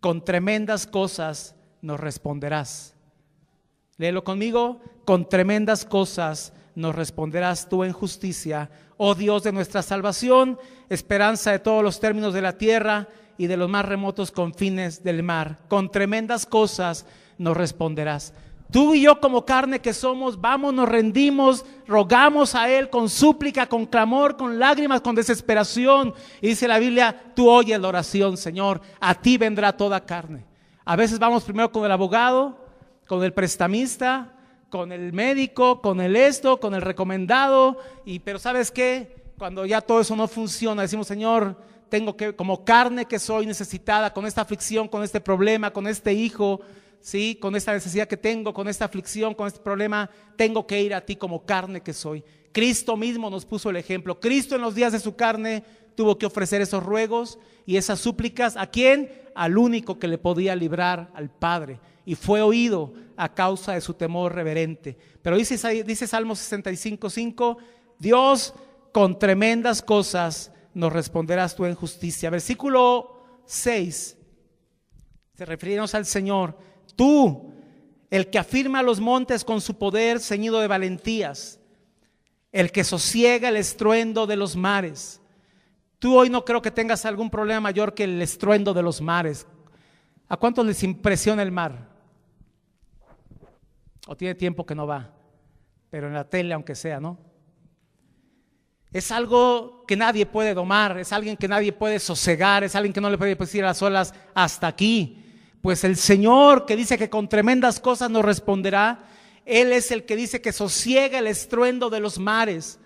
Con tremendas cosas nos responderás. Léelo conmigo. Con tremendas cosas nos responderás tú en justicia, oh Dios de nuestra salvación, esperanza de todos los términos de la tierra y de los más remotos confines del mar. Con tremendas cosas nos responderás. Tú y yo, como carne que somos, vamos, nos rendimos, rogamos a Él con súplica, con clamor, con lágrimas, con desesperación. Y dice la Biblia, tú oyes la oración, Señor, a ti vendrá toda carne. A veces vamos primero con el abogado, con el prestamista, con el médico, con el esto, con el recomendado, pero ¿sabes qué? Cuando ya todo eso no funciona, decimos, Señor, tengo que, como carne que soy necesitada, con esta aflicción, con este problema, con este hijo, ¿sí? Con esta necesidad que tengo, con esta aflicción, con este problema, tengo que ir a ti como carne que soy. Cristo mismo nos puso el ejemplo. Cristo en los días de su carne tuvo que ofrecer esos ruegos y esas súplicas. ¿A quién? Al único que le podía librar, al Padre. Y fue oído a causa de su temor reverente. Pero dice Salmo 65:5, Dios, con tremendas cosas nos responderás tú en justicia. Versículo 6, se referirnos al Señor. Tú, el que afirma los montes con su poder ceñido de valentías, el que sosiega el estruendo de los mares. Tú hoy no creo que tengas algún problema mayor que el estruendo de los mares. ¿A cuántos les impresiona el mar? O tiene tiempo que no va, pero en la tele aunque sea, ¿no? Es algo que nadie puede domar, es alguien que nadie puede sosegar, es alguien que no le puede decir a las olas hasta aquí. Pues el Señor, que dice que con tremendas cosas nos responderá, Él es el que dice que sosiega el estruendo de los mares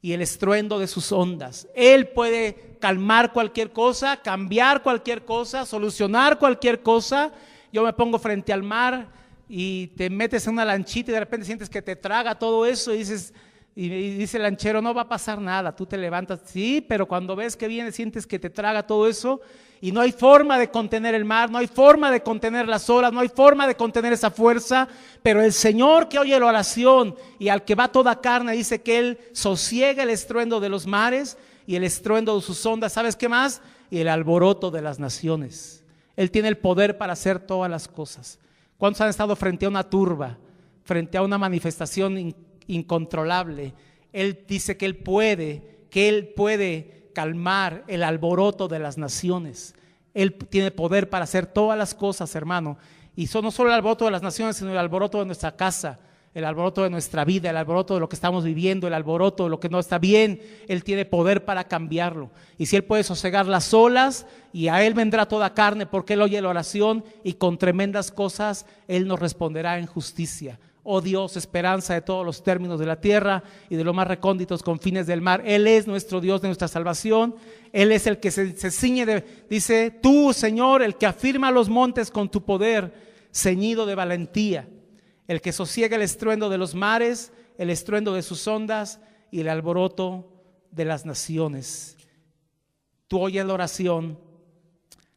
y el estruendo de sus ondas. Él puede calmar cualquier cosa, cambiar cualquier cosa, solucionar cualquier cosa. Yo me pongo frente al mar y te metes en una lanchita y de repente sientes que te traga todo eso y dice el lanchero, no va a pasar nada, tú te levantas, sí, pero cuando ves que viene sientes que te traga todo eso y no hay forma de contener el mar, no hay forma de contener las olas, no hay forma de contener esa fuerza, pero el Señor que oye la oración y al que va toda carne dice que Él sosiega el estruendo de los mares y el estruendo de sus ondas. ¿Sabes qué más? Y el alboroto de las naciones. Él tiene el poder para hacer todas las cosas. ¿Cuántos han estado frente a una turba, frente a una manifestación incontrolable? Él dice que Él puede calmar el alboroto de las naciones. Él tiene poder para hacer todas las cosas, hermano. Y no solo el alboroto de las naciones, sino el alboroto de nuestra casa, el alboroto de nuestra vida, el alboroto de lo que estamos viviendo, el alboroto de lo que no está bien. Él tiene poder para cambiarlo. Y si Él puede sosegar las olas, y a Él vendrá toda carne, porque Él oye la oración y con tremendas cosas Él nos responderá en justicia. Oh Dios, esperanza de todos los términos de la tierra y de los más recónditos confines del mar. Él es nuestro Dios de nuestra salvación. Él es el que se ciñe dice, tú, Señor, el que afirma los montes con tu poder, ceñido de valentía, el que sosiega el estruendo de los mares, el estruendo de sus ondas y el alboroto de las naciones. Tú oyes la oración,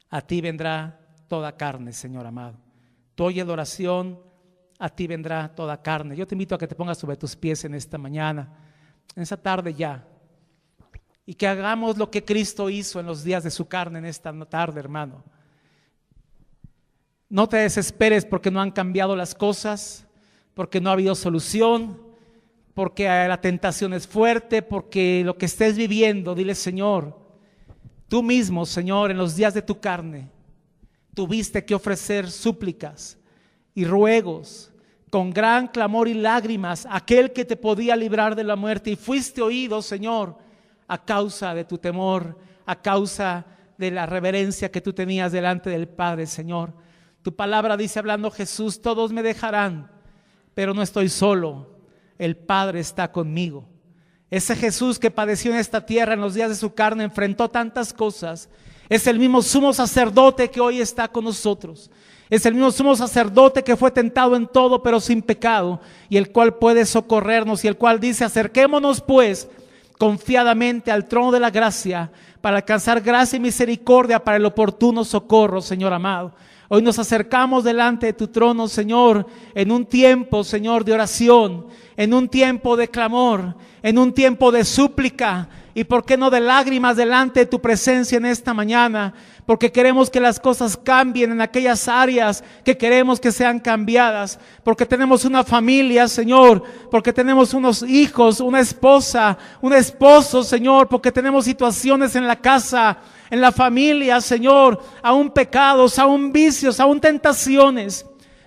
a ti vendrá toda carne, Señor amado. Tú oyes la oración, a ti vendrá toda carne. Yo te invito a que te pongas sobre tus pies en esta mañana, en esta tarde ya, y que hagamos lo que Cristo hizo en los días de su carne en esta tarde, hermano. No te desesperes porque no han cambiado las cosas, porque no ha habido solución, porque la tentación es fuerte, porque lo que estés viviendo, dile, Señor, tú mismo, Señor, en los días de tu carne, tuviste que ofrecer súplicas y ruegos con gran clamor y lágrimas a aquel que te podía librar de la muerte, y fuiste oído, Señor, a causa de tu temor, a causa de la reverencia que tú tenías delante del Padre, Señor. Tu palabra dice, hablando Jesús, todos me dejarán, pero no estoy solo, el Padre está conmigo. Ese Jesús que padeció en esta tierra en los días de su carne, enfrentó tantas cosas, es el mismo sumo sacerdote que hoy está con nosotros. Es el mismo sumo sacerdote que fue tentado en todo pero sin pecado, y el cual puede socorrernos, y el cual dice, acerquémonos pues confiadamente al trono de la gracia para alcanzar gracia y misericordia para el oportuno socorro, Señor amado. Hoy nos acercamos delante de tu trono, Señor, en un tiempo, Señor, de oración, en un tiempo de clamor, en un tiempo de súplica y, ¿por qué no, de lágrimas delante de tu presencia en esta mañana? Porque queremos que las cosas cambien en aquellas áreas que queremos que sean cambiadas, porque tenemos una familia, Señor, porque tenemos unos hijos, una esposa, un esposo, Señor, porque tenemos situaciones en la casa, en la familia, Señor, aún pecados, aún vicios, aún tentaciones.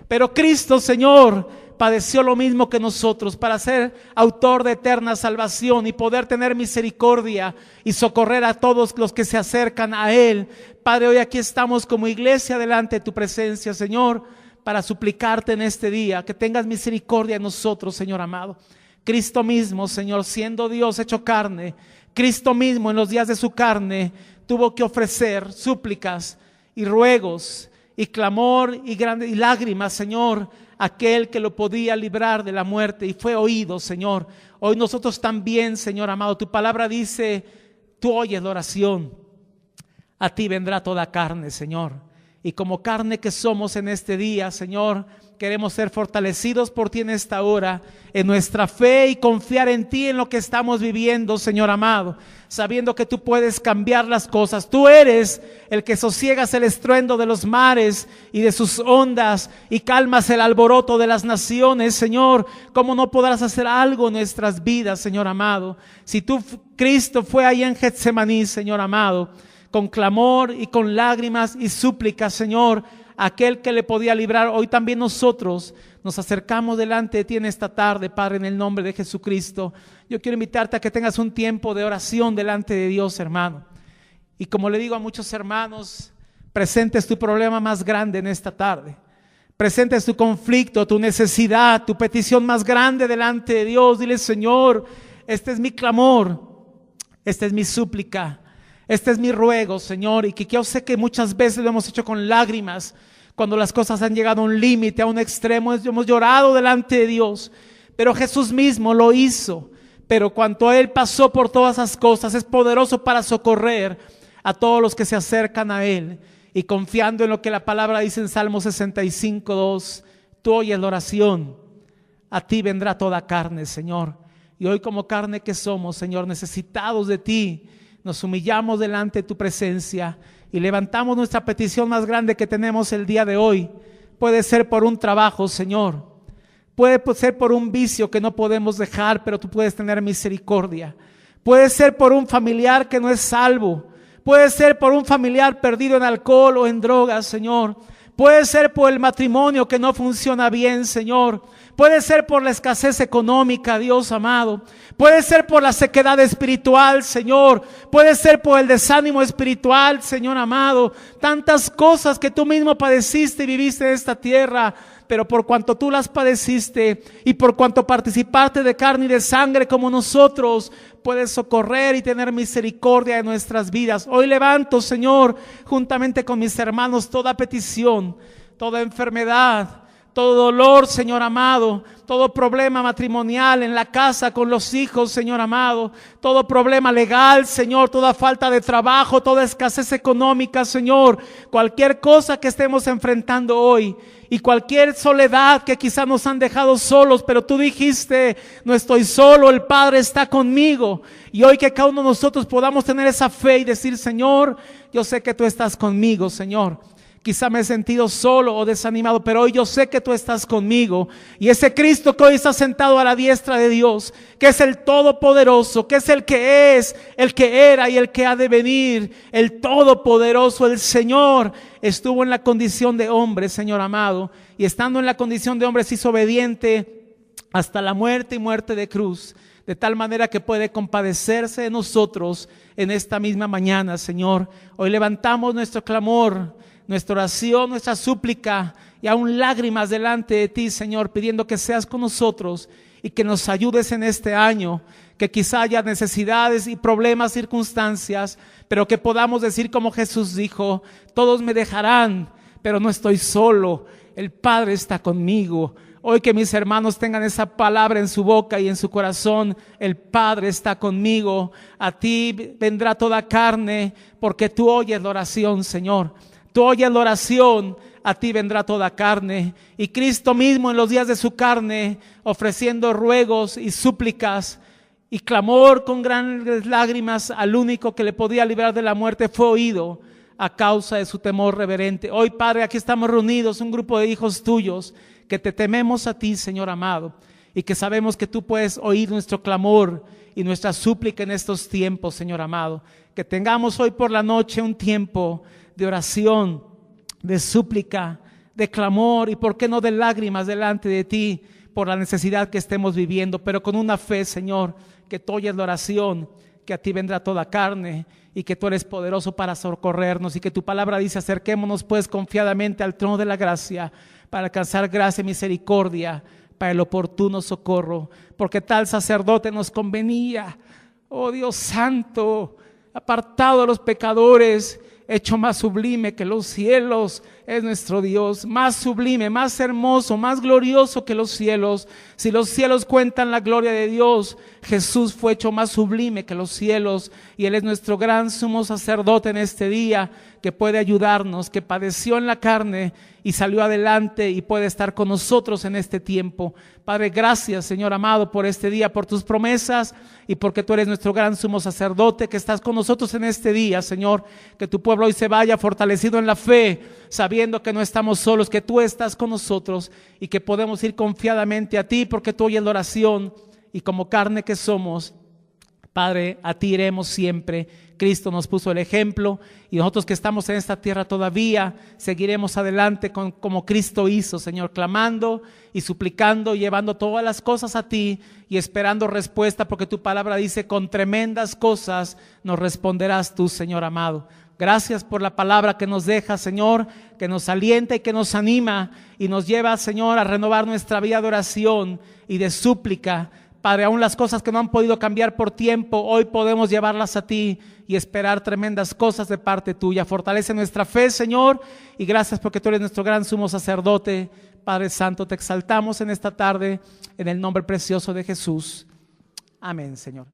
Pero Cristo, Señor, padeció lo mismo que nosotros para ser autor de eterna salvación y poder tener misericordia y socorrer a todos los que se acercan a Él. Padre, hoy aquí estamos como iglesia delante de tu presencia, Señor, para suplicarte en este día que tengas misericordia de nosotros, Señor amado. Cristo mismo, Señor, siendo Dios hecho carne, Cristo mismo en los días de su carne tuvo que ofrecer súplicas y ruegos y clamor y lágrimas, Señor, aquel que lo podía librar de la muerte, y fue oído, Señor. Hoy nosotros también, Señor amado, tu palabra dice, tú oyes la oración, a ti vendrá toda carne, Señor. Y como carne que somos en este día, Señor, queremos ser fortalecidos por ti en esta hora, en nuestra fe, y confiar en ti en lo que estamos viviendo, Señor amado, sabiendo que tú puedes cambiar las cosas. Tú eres el que sosiegas el estruendo de los mares y de sus ondas y calmas el alboroto de las naciones, Señor. ¿Cómo no podrás hacer algo en nuestras vidas, Señor amado? Si tú, Cristo, fue ahí en Getsemaní, Señor amado, con clamor y con lágrimas y súplicas, Señor, aquel que le podía librar, hoy también nosotros nos acercamos delante de ti en esta tarde, Padre, en el nombre de Jesucristo. Yo quiero invitarte a que tengas un tiempo de oración delante de Dios, hermano. Y como le digo a muchos hermanos, presentes tu problema más grande en esta tarde. Presentes tu conflicto, tu necesidad, tu petición más grande delante de Dios. Dile, Señor, este es mi clamor, esta es mi súplica, este es mi ruego, Señor. Y que yo sé que muchas veces lo hemos hecho con lágrimas, cuando las cosas han llegado a un límite, a un extremo, hemos llorado delante de Dios. Pero Jesús mismo lo hizo. Pero cuanto Él pasó por todas esas cosas, es poderoso para socorrer a todos los que se acercan a Él. Y confiando en lo que la palabra dice en Salmo 65:2, tú oyes la oración, a ti vendrá toda carne, Señor. Y hoy, como carne que somos, Señor, necesitados de ti, nos humillamos delante de tu presencia y levantamos nuestra petición más grande que tenemos el día de hoy. Puede ser por un trabajo, Señor. Puede ser por un vicio que no podemos dejar, pero tú puedes tener misericordia. Puede ser por un familiar que no es salvo. Puede ser por un familiar perdido en alcohol o en drogas, Señor. Puede ser por el matrimonio que no funciona bien, Señor. Puede ser por la escasez económica, Dios amado. Puede ser por la sequedad espiritual, Señor. Puede ser por el desánimo espiritual, Señor amado. Tantas cosas que tú mismo padeciste y viviste en esta tierra. Pero por cuanto tú las padeciste y por cuanto participaste de carne y de sangre como nosotros, puedes socorrer y tener misericordia de nuestras vidas. Hoy levanto, Señor, juntamente con mis hermanos, toda petición, toda enfermedad, todo dolor, Señor amado, todo problema matrimonial en la casa con los hijos, Señor amado, todo problema legal, Señor, toda falta de trabajo, toda escasez económica, Señor, cualquier cosa que estemos enfrentando hoy y cualquier soledad que quizá nos han dejado solos, pero tú dijiste, no estoy solo, el Padre está conmigo. Y hoy que cada uno de nosotros podamos tener esa fe y decir, Señor, yo sé que tú estás conmigo, Señor. Quizá me he sentido solo o desanimado, pero hoy yo sé que tú estás conmigo. Y ese Cristo que hoy está sentado a la diestra de Dios, que es el Todopoderoso, que es el que es, el que era y el que ha de venir, el Todopoderoso, el Señor, estuvo en la condición de hombre, Señor amado, y estando en la condición de hombre se hizo obediente hasta la muerte y muerte de cruz, de tal manera que puede compadecerse de nosotros en esta misma mañana, Señor. Hoy levantamos nuestro clamor, nuestra oración, nuestra súplica y aún lágrimas delante de ti, Señor, pidiendo que seas con nosotros y que nos ayudes en este año, que quizá haya necesidades y problemas, circunstancias, pero que podamos decir como Jesús dijo, todos me dejarán, pero no estoy solo, el Padre está conmigo. Hoy que mis hermanos tengan esa palabra en su boca y en su corazón, el Padre está conmigo, a ti vendrá toda carne, porque tú oyes la oración, Señor. Tú oyes la oración, a ti vendrá toda carne. Y Cristo mismo en los días de su carne, ofreciendo ruegos y súplicas y clamor con grandes lágrimas al único que le podía librar de la muerte, fue oído a causa de su temor reverente. Hoy, Padre, aquí estamos reunidos, un grupo de hijos tuyos que te tememos a ti, Señor amado, y que sabemos que tú puedes oír nuestro clamor y nuestra súplica en estos tiempos, Señor amado. Que tengamos hoy por la noche un tiempo de oración, de súplica, de clamor y por qué no de lágrimas delante de ti por la necesidad que estemos viviendo, pero con una fe, Señor, que tú oyes la oración, que a ti vendrá toda carne y que tú eres poderoso para socorrernos, y que tu palabra dice: acerquémonos pues confiadamente al trono de la gracia para alcanzar gracia y misericordia para el oportuno socorro, porque tal sacerdote nos convenía. Oh Dios santo, apartado de los pecadores, hecho más sublime que los cielos, es nuestro Dios, más sublime, más hermoso, más glorioso que los cielos. Si los cielos cuentan la gloria de Dios, Jesús fue hecho más sublime que los cielos, y Él es nuestro gran sumo sacerdote en este día, que puede ayudarnos, que padeció en la carne y salió adelante y puede estar con nosotros en este tiempo. Padre, gracias, Señor amado, por este día, por tus promesas y porque tú eres nuestro gran sumo sacerdote, que estás con nosotros en este día, Señor. Que tu pueblo hoy se vaya fortalecido en la fe, sabiendo que no estamos solos, que tú estás con nosotros y que podemos ir confiadamente a ti, porque tú oyes la oración, y como carne que somos, Padre, a ti iremos siempre. Cristo nos puso el ejemplo, y nosotros que estamos en esta tierra todavía seguiremos adelante como Cristo hizo, Señor, clamando y suplicando, llevando todas las cosas a ti y esperando respuesta, porque tu palabra dice: con tremendas cosas nos responderás tú, Señor amado. Gracias por la palabra que nos deja, Señor, que nos alienta y que nos anima y nos lleva, Señor, a renovar nuestra vida de oración y de súplica. Padre, aún las cosas que no han podido cambiar por tiempo, hoy podemos llevarlas a ti y esperar tremendas cosas de parte tuya. Fortalece nuestra fe, Señor, y gracias porque tú eres nuestro gran sumo sacerdote. Padre Santo, te exaltamos en esta tarde, en el nombre precioso de Jesús. Amén, Señor.